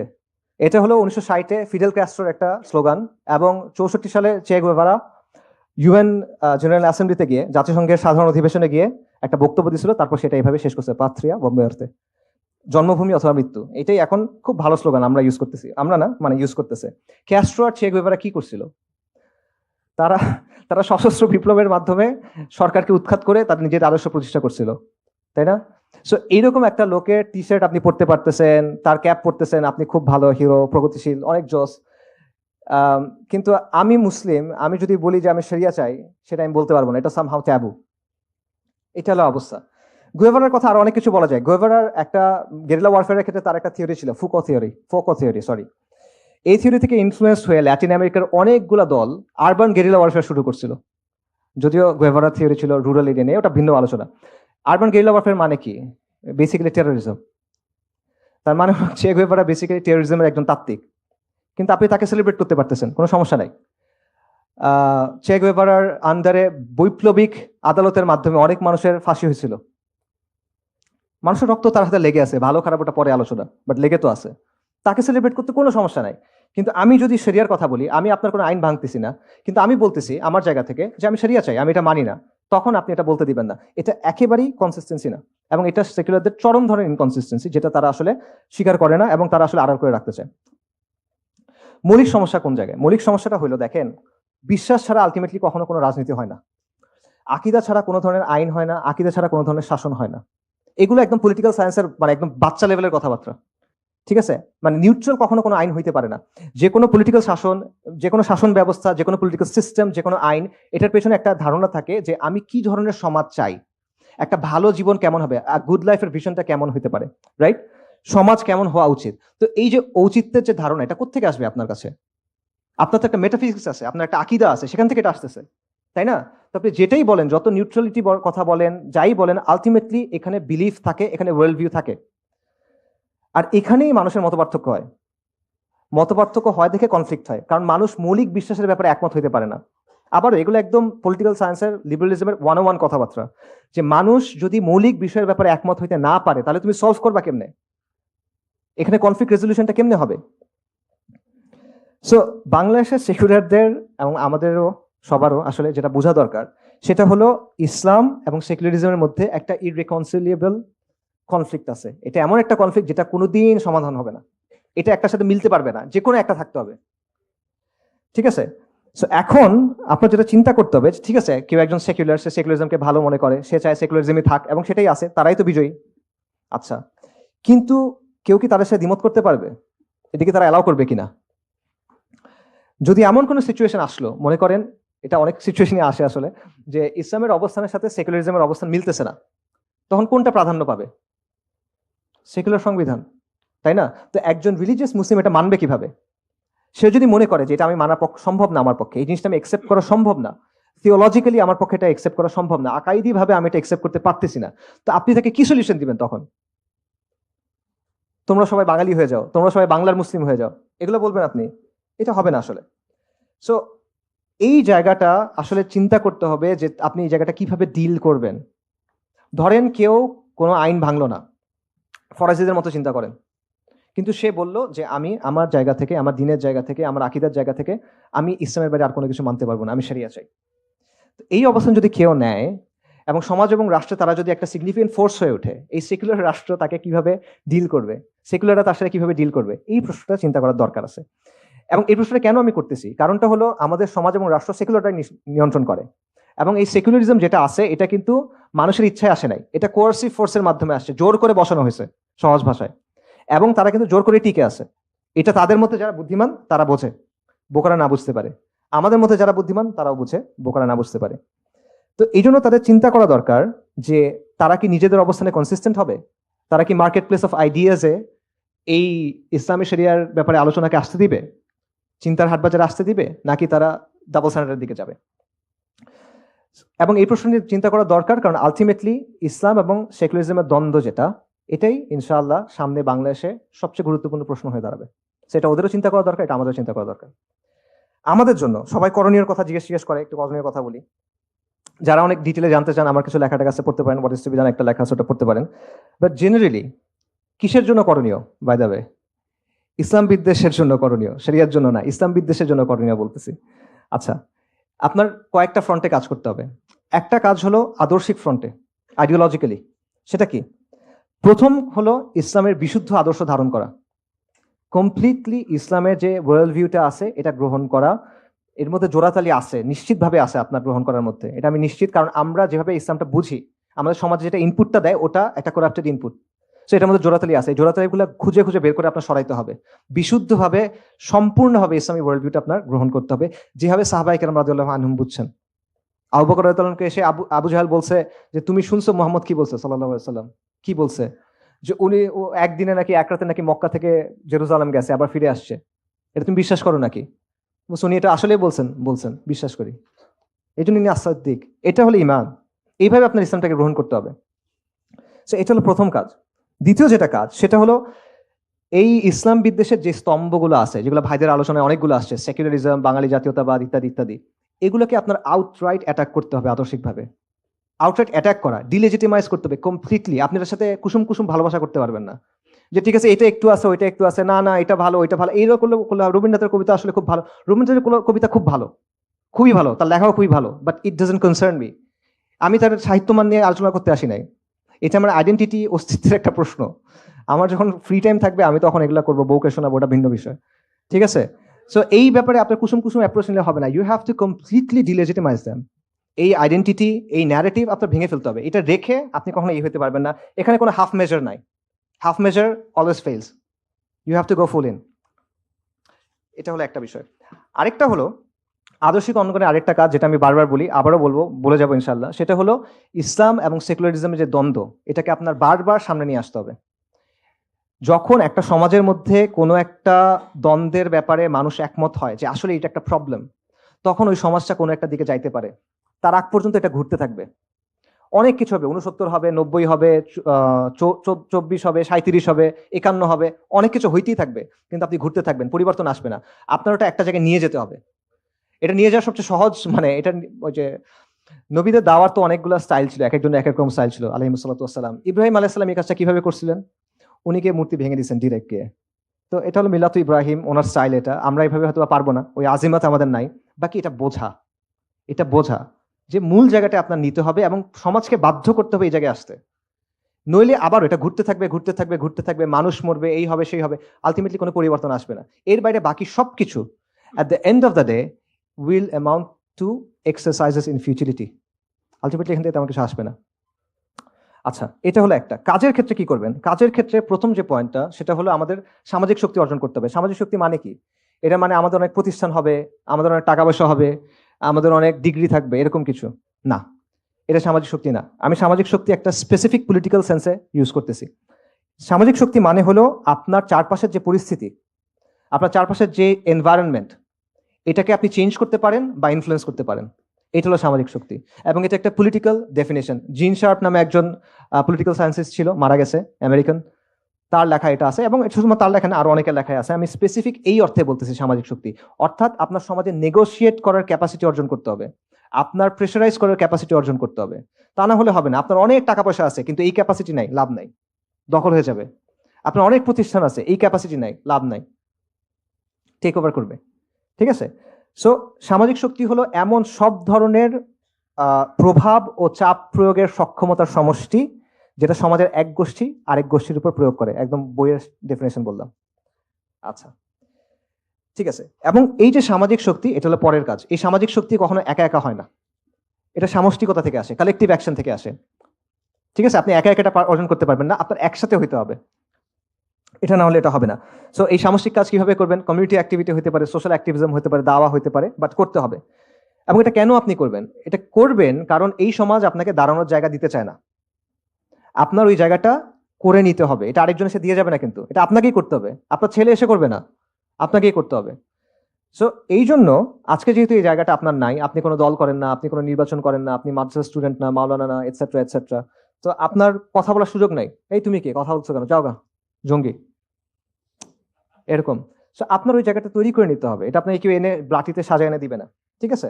এটা হলো 1960-এ ফিডেল ক্যাস্ট্রোর একটা স্লোগান, এবং 64 সালে চে গুয়েভারা ইউএন জেনারেল অ্যাসেম্বলিতে গিয়ে, জাতিসংঘের সাধারণ অধিবেশনে গিয়ে একটা বক্তব্য দিয়েছিল, তারপর সেটা এইভাবে শেষ করছে, পাত্রিয়া বা মুয়ার্তে, জন্মভূমি অথবা মৃত্যু। এটাই এখন খুব ভালো স্লোগান আমরা ইউজ করতেছি, আমরা না, মানে ইউজ করতেছে। ক্যাস্ট্রো আর চে গুয়েভারা কি করছিল? তারা তারা সশস্ত্র বিপ্লবের মাধ্যমে সরকারকে উৎখাত করে তাদের নিজের আদর্শ প্রতিষ্ঠা করছিল, তাই না? সো এইরকম একটা লোকের টি শার্ট আপনি পড়তে পারতেছেন, তার ক্যাপ পড়তেছেন, আপনি খুব ভালো হিরো, প্রগতিশীল, অনেক জোস। কিন্তু আমি মুসলিম, আমি যদি বলি যে আমি শরিয়া চাই, সেটা আমি বলতে পারবো না, এটা সামহাউ ট্যাবু। এটা হলো অবস্থা। গুয়েভারার কথা আরো অনেক কিছু বলা যায়। গুয়েভারার একটা গেরিলা ওয়ারফেয়ারের ক্ষেত্রে তার একটা থিওরি ছিল, ফোকো থিওরি, সরি। এই থিওরি থেকে ইনফ্লুয়েন্স হয়ে ল্যাটিন আমেরিকার অনেকগুলো দল আরবান গেরিলা ওয়ারফেয়ার শুরু করছিল। যদিও গুয়েভারার থিওরি ছিল রুরাল এরিয়া নিয়ে, ওটা ভিন্ন আলোচনা। আরবান গেরিলা ওয়ারফেয়ার মানে কি? Basically terrorism. তার মানে হচ্ছে গুয়েভারা বেসিক্যালি টেরোরিজমের একজন তাত্ত্বিক, কিন্তু আপনি তাকে সেলিব্রেট করতে পারতেছেন, কোনো সমস্যা নাই। চে গুয়েভারার আন্ডারে বৈপ্লবিক আদালতের মাধ্যমে অনেক মানুষের ফাঁসি হয়েছিল। মানুষের রক্ত তার হাতে লেগে আছে, ভালো খারাপ ওটা পরে আলোচনা, বাট লেগে তো আছে। তাকে সেলিব্রেট করতে কোনো সমস্যা নাই। কিন্তু আমি যদি শরিয়ার কথা বলি, আমি আপনার কোনো আইন ভাঙতেছি না, কিন্তু আমি বলতেছি আমার জায়গা থেকে যে আমি শরিয়া চাই, আমি এটা মানি না, তখন আপনি এটা বলতে দিবেন না। এটা একেবারেই কনসিস্টেন্সি না, এবং এটা সেকুলারদের চরম ধরনের ইনকনসিস্টেন্সি, যেটা তারা আসলে স্বীকার করে না এবং তারা আসলে আড়াল করে রাখতে চায়। মৌলিক সমস্যা কোন জায়গায়? মৌলিক সমস্যাটা হলো, দেখেন, বিশ্বাস ছাড়া আলটিমেটলি কখনো কোনো রাজনীতি হয় না, আকিদা ছাড়া কোনো ধরনের আইন হয় না, আকিদা ছাড়া কোনো ধরনের শাসন হয় না। এগুলো একদম পলিটিক্যাল সায়েন্সের মানে একদম বাচ্চা লেভেলের কথাবার্তা, ঠিক আছে? মানে নিউট্রাল কখনো কোনো আইন হইতে পারে না। যে কোনো পলিটিক্যাল শাসন, যে কোনো শাসন ব্যবস্থা, যে কোনো পলিটিক্যাল সিস্টেম, যে কোনো আইন, এটার পেছনে একটা ধারণা থাকে যে আমি কি ধরনের সমাজ চাই, একটা ভালো জীবন কেমন হবে, গুড লাইফের ভিশনটা কেমন হতে পারে, রাইট? সমাজ কেমন হওয়া উচিত। তো এই যে ঔচিত্যের যে ধারণা, এটা কোত্থেকে আসবে আপনার কাছে? আপনার তো একটা মেটাফিজিক্স আছে, আপনার একটা আকিদা আছে, সেখান থেকে এটা আসতেছে, তাই না? তো আপনি যেটাই বলেন, যত নিউট্রালিটি কথা বলেন, যাই বলেন, আলটিমেটলি এখানে বিলিফ থাকে, এখানে ওয়ার্ল্ড ভিউ থাকে। আর এখানেই মানুষের মতপার্থক্য হয়। মতপার্থক্য হয় দেখে কনফ্লিক্ট হয়, কারণ মানুষ মৌলিক বিশ্বাসের ব্যাপারে একমত হইতে পারে না। আবারও এগুলো একদম পলিটিক্যাল সায়েন্সের লিবারালিজমের 101 কথাবার্তা, যে মানুষ যদি মৌলিক বিষয়ের ব্যাপারে একমত হইতে না পারে, তাহলে তুমি সলভ করবা কেমনে? এখানে কনফ্লিক্ট রেজলিউশনটা কেমনে হবে? সো বাংলাদেশের সেকুলারদের এবং আমাদেরও সবারও আসলে যেটা বোঝা দরকার, সেটা হলো ইসলাম এবং সেকুলারিজমের মধ্যে একটা ইররিকনসিলিয়েবল কনফ্লিক্ট আছে। এটা এমন একটা কনফ্লিক্ট যেটা কোনোদিন সমাধান হবে না, এটা একটার সাথে মিলতে পারবে না, যে কোনো একটা থাকতে হবে, ঠিক আছে? সো এখন আপনার যেটা চিন্তা করতে হবে, ঠিক আছে, কেউ একজন সেকুলার, সে সেকুলারিজমকে ভালো মনে করে, সে চায় সেকুলারিজমই থাক এবং সেটাই আছে, তারাই তো বিজয়ী। আচ্ছা, কিন্তু কেউ কি তাদের সাথে দ্বিমত করতে পারবে? এদিকে তারা অ্যালাউ করবে কিনা? যদি এমন কোনো সিচুয়েশন আসলো, মনে করেন এটা অনেক সিচুয়েশনে আসে আসলে, যে ইসলামের অবস্থানের সাথে সেকুলারিজমের অবস্থান মিলতেছে না, তখন কোনটা প্রাধান্য পাবে? সেকুলার সংবিধান, তাই না? তো একজন রিলিজিয়াস মুসলিম এটা মানবে কিভাবে? সে যদি মনে করে যে এটা আমি মানা সম্ভব না, আমার পক্ষে এই জিনিসটা আমি একসেপ্ট করা সম্ভব না, থিওলজিক্যালি আমার পক্ষে এটা একসেপ্ট করা সম্ভব না, আকাইদি ভাবে আমি এটা একসেপ্ট করতে পারতেছি না, তো আপনি তাকে কি সলিউশন দিবেন তখন? তোমরা সবাই বাঙালি হয়ে যাও, তোমরা সবাই বাংলার মুসলিম হয়ে যাও, এগুলো বলবেন আপনি? এটা হবে না আসলে। সো এই জায়গাটা আসলে চিন্তা করতে হবে যে আপনি এই জায়গাটা কিভাবে ডিল করবেন। ধরেন কেউ কোনো আইন ভাঙলো না, ফরাজিদের মতো চিন্তা করেন, কিন্তু সে বলল যে আমি আমার জায়গা থেকে, আমার দিনের জায়গা থেকে, আমার আকিদার জায়গা থেকে আমি ইসলামের বাইরে আর কোনো কিছু মানতে পারবো না, আমি শরিয়া চাই। তো এই অবস্থান যদি কেউ নেয় এবং সমাজ এবং রাষ্ট্রে তারা যদি একটা সিগনিফিকেন্ট ফোর্স হয়ে ওঠে, এই সেকুলার রাষ্ট্র তাকে কিভাবে ডিল করবে, সেকুলাররা তার সাথে কিভাবে ডিল করবে, এই প্রশ্নটা চিন্তা করার দরকার আছে। এবং এই প্রশ্নটা কেন আমি করতেছি, কারণটা হলো আমাদের সমাজ এবং রাষ্ট্র সেকুলারটাই নিয়ন্ত্রণ করে, এবং এই সেকুলারিজম যেটা আছে এটা কিন্তু মানুষের ইচ্ছায় আসে নাই, এটা কোয়ার্সিভ ফোর্সের মাধ্যমে আসছে, জোর করে বসানো হয়েছে সহজ ভাষায়, এবং তারা কিন্তু জোর করে টিকে আছে। এটা তাদের মধ্যে যারা বুদ্ধিমান তারা বোঝে, বোকারা না বুঝতে পারে। আমাদের মধ্যে যারা বুদ্ধিমান তারাও বুঝে, বোকারা না বুঝতে পারে। তো এই জন্য তাদের চিন্তা করা দরকার যে তারা কি নিজেদের অবস্থানে কনসিস্টেন্ট হবে, তারা কি মার্কেট প্লেস অফ আইডিয়াজে এই ইসলামী শরিয়ার ব্যাপারে আলোচনাকে আসতে দিবে, চিন্তার হাট বাজারে আসতে দিবে, নাকি তারা ডাবল স্ট্যান্ডার্ডের দিকে যাবে? এবং এই প্রশ্ন নিয়ে চিন্তা করা দরকার, কারণ আলটিমেটলি ইসলাম এবং সেকুলারিজমের দ্বন্দ্ব যেটা, এটাই ইনশাআল্লাহ সামনে বাংলাদেশে সবচেয়ে গুরুত্বপূর্ণ প্রশ্ন হয়ে দাঁড়াবে। সেটা ওদেরও চিন্তা করা দরকার, এটা আমাদেরও চিন্তা করা দরকার। আমাদের জন্য সবাই করণীয় কথা জিজ্ঞেস করে, একটু করণীয় কথা বলি। যারা অনেক ডিটেলে জানতে চান, আমার কিছু লেখাটা কাছে পড়তে পারেন, what is to be done একটা লেখা আছে, ওটা পড়তে পারেন। বাট জেনারেলি কিসের জন্য করণীয়? বাই দ্য ওয়ে, ইসলাম বিদ্বেষের জন্য করণীয়, শরিয়ার জন্য না, ইসলাম বিদ্বেষের জন্য করণীয় বলতেছি। আচ্ছা, আপনার কয়েকটা ফ্রন্টে কাজ করতে হবে। একটা কাজ হলো আদর্শিক ফ্রন্টে, আইডিওলজিক্যালি। সেটা কি? প্রথম হলো ইসলামের বিশুদ্ধ আদর্শ ধারণ করা, কমপ্লিটলি ইসলামের যে ওয়ার্ল্ড ভিউটা আছে এটা গ্রহণ করা। এর মধ্যে জোড়াতালি আছে, নিশ্চিতভাবে আছে আপনার গ্রহণ করার মধ্যে, এটা আমি নিশ্চিত, কারণ আমরা যেভাবে ইসলামটা বুঝি, আমাদের সমাজে যেটা ইনপুটটা দেয় ওটা একটা করাপ্টেড ইনপুট। সো এটার মধ্যে জোড়াতালি আছে, এই জোড়াতালিগুলো খুঁজে খুঁজে বের করে আপনার সরাইতে হবে, বিশুদ্ধভাবে সম্পূর্ণভাবে ইসলামী ওয়ার্ল্ড ভিউটা আপনার গ্রহণ করতে হবে, যেভাবে সাহাবায়ে কেরাম রাদিয়াল্লাহু আনহুম বুঝছেন। আবু বকর রাদিয়াল্লাহু আনহুকে এসে আবু জাহেল বলছে যে তুমি শুনছো মুহাম্মদ কি বলছে সাল্লাল্লাহু আলাইহি ওয়াসাল্লাম, কি বলছে? যে উনি একদিনে নাকি এক রাতে নাকি মক্কা থেকে জেরুজালেম গেছে, আবার ফিরে আসছে, এটা তুমি বিশ্বাস করো নাকি? উনি এটা আসলেই বলছেন, বলছেন, বিশ্বাস করি, এই জন্য আসাদ্দিক। এটা হলো ইমান, এইভাবে আপনার ইসলামটাকে গ্রহণ করতে হবে। সো এটা হলো প্রথম কাজ। দ্বিতীয় যেটা কাজ, সেটা হলো এই ইসলাম বিদ্বেষের যে স্তম্ভগুলো আছে, যেগুলো ভাইদের আলোচনায় অনেকগুলো আসছে, সেকুলারিজম, বাঙালি জাতীয়তাবাদ ইত্যাদি ইত্যাদি, এগুলোকে আপনার আউটরাইট অ্যাটাক করতে হবে আদর্শিকভাবে। আউটরাইট অ্যাটাক করা, ডিলেজিটিমাইজ করতে হবে কমপ্লিটলি। আপনি এর সাথে কুসুম কুসুম ভালোবাসা করতে পারবেন না। যে ঠিক আছে এটা একটু আছে ওইটা একটু আছে, না না এটা ভালো ওইটা ভালো, এইরকম করলে রবীন্দ্রনাথের কবিতা আসলে খুব ভালো, রবীন্দ্রনাথের কবিতা খুব ভালো, খুবই ভালো, তার লেখাও খুবই ভালো, but it doesn't concern me. আমি তার সাহিত্যমান নিয়ে আলোচনা করতে আসি নাই। এটা আমার আইডেন্টিটি, অস্তিত্বের একটা প্রশ্ন। আমার যখন ফ্রি টাইম থাকবে আমি তখন এগুলো করবো, বউকে শোনাবো, ওটা ভিন্ন বিষয়। ঠিক আছে? সো এই ব্যাপারে আপনার কুসুম কুসুম অ্যাপ্রোচ নিলে হবে না, you have to completely delegitimize them. এই আইডেন্টিটি, এই ন্যারেটিভ আপনার ভেঙে ফেলতে হবে, এটা রেখে আপনি কখনো এই হতে পারবেন না। এখানে কোনো হাফ মেজার নাই, half measure always fails, you have to go full in. এটা হলো একটা বিষয়। আরেকটা হলো আদর্শিক অঙ্গনের আরেকটা কাজ, যেটা আমি বারবার বলি, আবারও বলবো, বলে যাবো ইনশাল্লাহ, সেটা হলো ইসলাম এবং সেকুলারিজমের যে দ্বন্দ্ব, এটাকে আপনার বারবার সামনে নিয়ে আসতে হবে। যখন একটা সমাজের মধ্যে কোনো একটা দ্বন্দ্বের ব্যাপারে মানুষ একমত হয় যে আসলে এটা একটা প্রবলেম, তখন ওই সমাজটা কোনো একটা দিকে যাইতে পারে। তার আগ পর্যন্ত এটা ঘুরতে থাকবে, অনেক কিছু হবে, 69 হবে, 90 হবে, 24 হবে, 37 হবে, 51 হবে, অনেক কিছু হইতেই থাকবে, কিন্তু আপনি ঘুরতে থাকবেন, পরিবর্তন আসবে না। আপনার ওটা একটা জায়গায় নিয়ে যেতে হবে। এটা নিয়ে যাওয়া সবচেয়ে সহজ, মানে এটা ওই যে নবীদের দাওয়ার তো অনেকগুলো স্টাইল ছিল, এক একজন এক এক রকম স্টাইল ছিল আলাইহিসসালাম। ইব্রাহিম আলাইহিস সালাম এই কাজটা কিভাবে করছিলেন? উনি গিয়ে মূর্তি ভেঙে দিয়েছেন ডিরেক্ট গিয়ে। তো এটা হলো মিলাতু ইব্রাহিম, ওনার স্টাইল এটা। আমরা এইভাবে হয়তো পারবো না, ওই আজিমাত আমাদের নাই। বাকি এটা বোঝা, এটা বোঝা যে মূল জায়গাটা আপনার নিতে হবে এবং সমাজকে বাধ্য করতে হবে এই জায়গায় আসতে। নইলে আবার এটা ঘুরতে থাকবে ঘুরতে থাকবে ঘুরতে থাকবে, মানুষ মরবে, এই হবে সেই হবে, আলটিমেটলি কোনো পরিবর্তন আসবে না। এর বাইরে বাকি সবকিছু at the end of the day will amount two exercises in futility. Ultimately এখান থেকে তেমন কিছু আসবে না। আচ্ছা, এটা হলো একটা। কাজের ক্ষেত্রে কি করবেন? কাজের ক্ষেত্রে প্রথম যে পয়েন্টটা, সেটা হলো আমাদের সামাজিক শক্তি অর্জন করতে হবে। সামাজিক শক্তি মানে কি? এটা মানে আমাদের অনেক প্রতিষ্ঠান হবে, আমাদের অনেক টাকা পয়সা হবে, আমাদের অনেক ডিগ্রি থাকবে, এরকম কিছু না। এটা সামাজিক শক্তি না। আমি সামাজিক শক্তি একটা স্পেসিফিক পলিটিক্যাল সেন্সে ইউজ করতেছি। সামাজিক শক্তি মানে হলো আপনার চারপাশের যে পরিস্থিতি, আপনার চারপাশের যে এনভায়রনমেন্ট, এটাকে আপনি চেঞ্জ করতে পারেন বা ইনফ্লুয়েন্স করতে পারেন। এটা হলো সামাজিক শক্তি, এবং এটা একটা পলিটিক্যাল ডেফিনেশন। জিন শার্প নামে একজন পলিটিক্যাল সায়েন্সিস্ট ছিল, মারা গেছে, আমেরিকান। তার লেখা এটা আছে, এবং শুধুমাত্র তার লেখা না, আরো অনেকের লেখায় আছে। আমি স্পেসিফিক এই অর্থে বলতেছি সামাজিক শক্তি, অর্থাৎ আপনার সমাজে নেগোশিয়েট করার ক্যাপাসিটি অর্জন করতে হবে, আপনার প্রেশারাইজ করার ক্যাপাসিটি অর্জন করতে হবে। তা না হলে হবে না। আপনার অনেক টাকা পয়সা আছে কিন্তু এই ক্যাপাসিটি নাই, লাভ নাই, দখল হয়ে যাবে। আপনার অনেক প্রতিষ্ঠান আছে, এই ক্যাপাসিটি নাই, লাভ নাই, টেক ওভার করবে। ঠিক আছে? সো সামাজিক শক্তি হলো এমন সব ধরনের প্রভাব ও চাপ প্রয়োগের সক্ষমতার সমষ্টি, যেটা সমাজের এক গোষ্ঠী আরেক গোষ্ঠীর উপর প্রয়োগ করে। একদম বইয়ের ডেফিনেশন বললাম। আচ্ছা, ঠিক আছে। এবং এই যে সামাজিক শক্তি, এটা হলো পরের কাজ। এই সামাজিক শক্তি কখনো একা একা হয় না, এটা সামষ্টিকতা থেকে আসে, কালেকটিভ অ্যাকশন থেকে আসে। ঠিক আছে? আপনি একা একা এটা অর্জন করতে পারবেন না, আপনার একসাথে হইতে হবে, এটা না হলে এটা হবে না। সো এই সামষ্টিক কাজ কিভাবে করবেন? কমিউনিটি অ্যাক্টিভিটি হতে পারে, সোশ্যাল অ্যাক্টিভিজম হতে পারে, দাওয়া হতে পারে, বাট করতে হবে। এবং এটা কেন আপনি করবেন? এটা করবেন কারণ এই সমাজ আপনাকে দাঁড়ানোর জায়গা দিতে চায় না। আপনার ওই জায়গাটা করে নিতে হবে। এটা আরেকজন এসে দিয়ে যাবে না, কিন্তু এটা আপনাকেই করতে হবে। আপনার ছেলে এসে করবে না, আপনাকেই করতে হবে। সো এই জন্য আজকে যেহেতু এই জায়গাটা আপনার নাই, আপনি কোনো দল করেন না, আপনি কোনো নির্বাচন করেন না, আপনি মাদ্রাসা স্টুডেন্ট না, মাওলানা না, এটসেট্রা এটসেট্রা, তো আপনার কথা বলার সুযোগ নাই। এই তুমি কে, কথা বলছো কেন, যাও গা, জঙ্গি, এরকম। সো আপনার ওই জায়গাটা তৈরি করে নিতে হবে। এটা আপনাকে কেউ এনে ব্লাটিতে সাজায় এনে দিবে না। ঠিক আছে?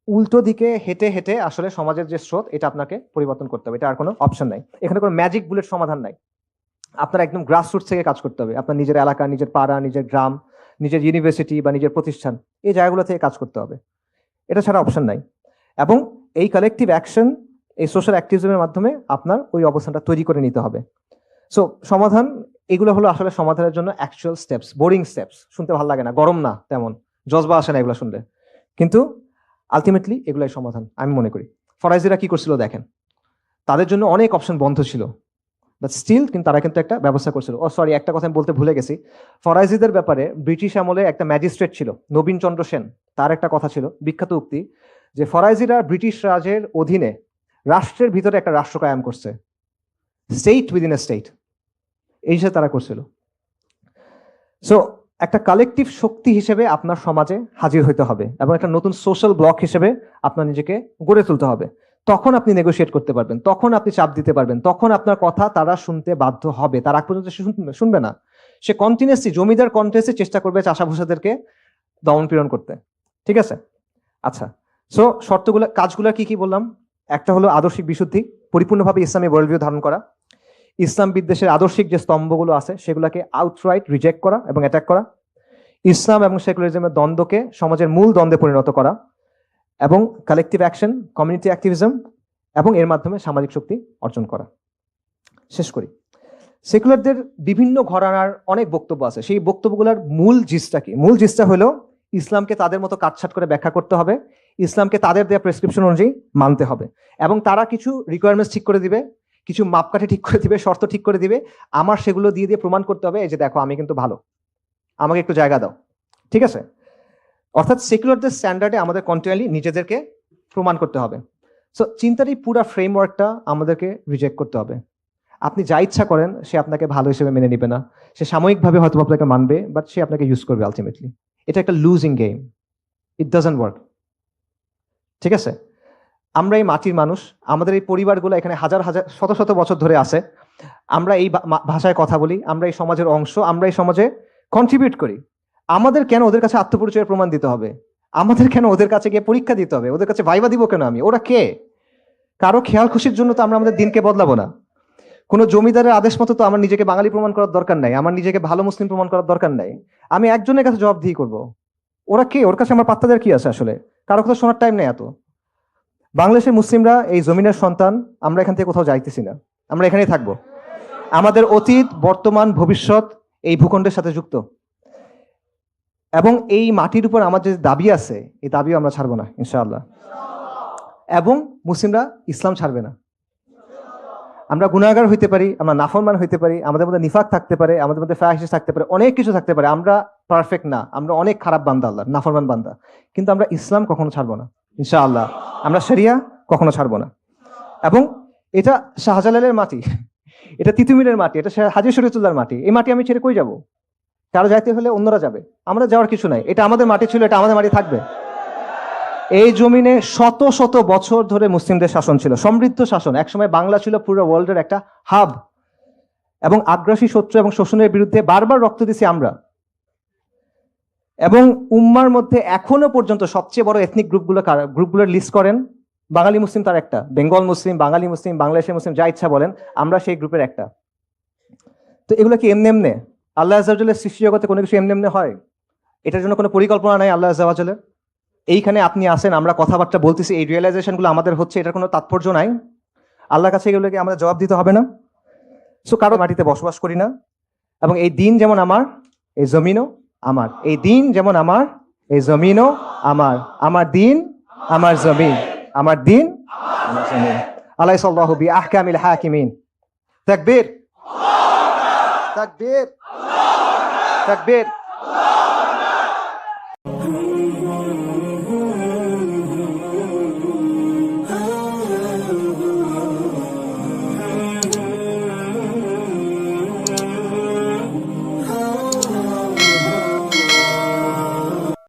উল্টো দিকে হেঁটে হেঁটে আসলে সমাজের যে স্রোত, এটা আপনাকে পরিবর্তন করতে হবে। এটা আর কোনো অপশন নাই, এখানে কোনো ম্যাজিক বুলেট সমাধান নাই। আপনার একদম গ্রাসরুটস থেকে কাজ করতে হবে। আপনার নিজের এলাকা, নিজের পাড়া, নিজের গ্রাম, নিজের ইউনিভার্সিটি বা নিজের প্রতিষ্ঠান, এই জায়গাগুলো থেকে কাজ করতে হবে। এটা ছাড়া অপশন নাই। এবং এই কালেকটিভ অ্যাকশন, এই সোশ্যাল অ্যাক্টিভিজমের মাধ্যমে আপনার ওই অবস্থানটা তৈরি করে নিতে হবে। সো সমাধান, এগুলো হলো আসলে সমাধানের জন্য অ্যাকচুয়াল স্টেপস। বোরিং স্টেপস, শুনতে ভালো লাগে না, গরম না, তেমন জজবা আসে না এগুলো শুনলে, কিন্তু আলটিমেটলি এগুলাই সমাধান আমি মনে করি। ফরাইজিরা কি করছিল দেখেন, তাদের জন্য অনেক অপশন বন্ধ ছিল, বাট স্টিল কিন্তু তারা কিন্তু একটা ব্যবস্থা করছিল। ও সরি, একটা কথা আমি বলতে ভুলে গেছি। ফরাইজিদের ব্যাপারে ব্রিটিশ আমলে একটা ম্যাজিস্ট্রেট ছিল, নবীন চন্দ্র সেন। তার একটা কথা ছিল, বিখ্যাত উক্তি, যে ফরাইজিরা ব্রিটিশ রাজের অধীনে রাষ্ট্রের ভিতরে একটা রাষ্ট্র কায়েম করছে, স্টেট উইদিন এ স্টেট, এই হিসেবে তারা করছিল। সো একটা কালেকটিভ শক্তি হিসেবে আপনার সমাজে হাজির হইতে হবে এবং একটা নতুন সোশ্যাল ব্লক হিসেবে আপনার নিজেকে গড়ে তুলতে হবে। তখন আপনি নেগোশিয়েট করতে পারবেন, তখন আপনি চাপ দিতে পারবেন, তখন আপনার কথা তারা শুনতে বাধ্য হবে। তার আগ পর্যন্ত শুনবে না, সে কন্টিনিউসলি জমিদার কন্টেস্টে চেষ্টা করবে চাষাভুষাদেরকে দমন পীড়ন করতে। ঠিক আছে? আচ্ছা, সো শর্তগুলো, কাজগুলো কি কি বললাম? একটা হলো আদর্শিক বিশুদ্ধি, পরিপূর্ণভাবে ইসলামী ওয়ার্ল্ড ভিউ ধারণ করা। ইসলাম বিদ্বেষের আদর্শিক যে স্তম্ভগুলো আছে সেগুলোকে আউটরাইট রিজেক্ট করা এবং অ্যাটাক করা, ইসলাম এবং সেকুলারিজমের দ্বন্দ্বকে সমাজের মূল দ্বন্দ্বে পরিণত করা, এবং কালেকটিভ অ্যাকশন, কমিউনিটি অ্যাক্টিভিজম, এবং এর মাধ্যমে সামাজিক শক্তি অর্জন করা। শেষ করি, সেকুলারদের বিভিন্ন ঘরানার অনেক বক্তব্য আছে। সেই বক্তব্যগুলোর মূল জিসটা কি? মূল জিসটা হলো ইসলামকে তাদের মতো কাটছাট করে ব্যাখ্যা করতে হবে, ইসলামকে তাদের দেওয়া প্রেসক্রিপশন অনুযায়ী মানতে হবে, এবং তারা কিছু রিকোয়ারমেন্টস ঠিক করে দিবে, কিছু মাপকাঠি ঠিক করে দিবে, শর্ত ঠিক করে দিবে। আমার সেগুলো দিয়ে দিয়ে প্রমাণ করতে হবে, এই যে দেখো আমি কিন্তু ভালো, আমাকে একটু জায়গা দাও। ঠিক আছে? অর্থাৎ সেকুলারদের স্ট্যান্ডার্ডে আমাদের কন্টিনিউয়ালি নিজেদেরকে প্রমাণ করতে হবে। সো চিন্তার এই পুরো ফ্রেমওয়ার্কটা আমাদেরকে রিজেক্ট করতে হবে। আপনি যা ইচ্ছা করেন সে আপনাকে ভালো হিসেবে মেনে নিবে না, সে সাময়িকভাবে হয়তো আপনাকে মানবে, বাট সে আপনাকে ইউজ করবে আলটিমেটলি। এটা একটা losing game, it doesn't work. ঠিক আছে? আমরা এই মাটির মানুষ, আমাদের এই পরিবারগুলো এখানে হাজার হাজার শত শত বছর ধরে আছে, আমরা এই ভাষায় কথা বলি, আমরা এই সমাজের অংশ, আমরা এই সমাজে কন্ট্রিবিউট করি। আমাদের কেন ওদের কাছে আত্মপরিচয়ের প্রমাণ দিতে হবে? আমাদের কেন ওদের কাছে গিয়ে পরীক্ষা দিতে হবে? ওদের কাছে ভাইবা দিব কেন আমি? ওরা কে? কারো খেয়াল খুশির জন্য তো আমরা আমাদের দিনকে বদলাবো না। কোনো জমিদারের আদেশ মতো তো আমার নিজেকে বাঙালি প্রমাণ করার দরকার নাই, আমার নিজেকে ভালো মুসলিম প্রমাণ করার দরকার নাই। আমি একজনের কাছে জবাবদিহি করব। ওরা কে? ওর কাছে আমার পাত্তা দেওয়ার কি আছে আসলে? কারো কথা শোনার টাইম নেই এত। বাংলাদেশের মুসলিমরা এই জমিনের সন্তান, আমরা এখান থেকে কোথাও যাইতেছি না, আমরা এখানেই থাকবো। আমাদের অতীত, বর্তমান, ভবিষ্যৎ এই ভূখণ্ডের সাথে যুক্ত, এবং এই মাটির উপর আমার যে দাবি আছে এই দাবিও আমরা ছাড়বো না ইনশাআল্লাহ। এবং মুসলিমরা ইসলাম ছাড়বে না। আমরা গুনাহগার হইতে পারি, আমরা নাফরমান হইতে পারি, আমাদের মধ্যে নিফাক থাকতে পারে, আমাদের মধ্যে ফাহিশ থাকতে পারে, অনেক কিছু থাকতে পারে, আমরা পারফেক্ট না, আমরা অনেক খারাপ বান্দা, আল্লাহ নাফরমান বান্দা, কিন্তু আমরা ইসলাম কখনো ছাড়বো না ইনশাআল্লাহ। আমরা শরিয়া কখনো ছাড়বো না। এবং এটা শাহজালালের মাটি, এটা তিতুমিরের মাটি, এটা হাজী শরীয়তুল্লাহর মাটি। এই মাটি আমি ছেড়ে কই যাব? কারো যাইতে হলে অন্যরা যাবে, আমরা যাওয়ার কিছু নাই। এটা আমাদের মাটি ছিল, এটা আমাদের মাটি থাকবে। এই জমিনে শত শত বছর ধরে মুসলিমদের শাসন ছিল, সমৃদ্ধ শাসন। একসময় বাংলা ছিল পুরো ওয়ার্ল্ডের একটা হাব, এবং আগ্রাসী শত্রু এবং শোষণের বিরুদ্ধে বারবার রক্ত দিছি আমরা। এবং উম্মার মধ্যে এখনো পর্যন্ত সবচেয়ে বড় এথনিক গ্রুপগুলোর লিস্ট করেন, বাঙালি মুসলিম তার একটা, বেঙ্গল মুসলিম, বাঙালি মুসলিম, বাংলাদেশের মুসলিম, যা ইচ্ছা বলেন, আমরা সেই গ্রুপের একটা। তো এগুলো কি এমনি এমনি? আল্লাহ আজ্জা ওয়া জাল্লের সৃষ্টি জগতে কোনো কিছু এমনি এমনি হয়? এটার জন্য কোনো পরিকল্পনা নাই আল্লাহ আজ্জা ওয়া জাল্লের। এইখানে আপনি আসেন, আমরা কথাবার্তা বলতেছি, এই রিয়েলাইজেশনগুলো আমাদের হচ্ছে, এটার কোনো তাৎপর্য নাই? আল্লাহর কাছে এগুলোকে আমাদের জবাব দিতে হবে না? সো কারো মাটিতে বসবাস করি না, এবং এই দিন যেমন আমার, এই জমিনও আমার। এই দিন যেমন আমার, এই জমিনও আমার। আমার দিন, আমার জমিন, আমার দিন, আমার জমিন। আলাইসাল্লাহু বিআহকামিল হাকিমিন। তাকবীর, তাকবীর, তাকবীর।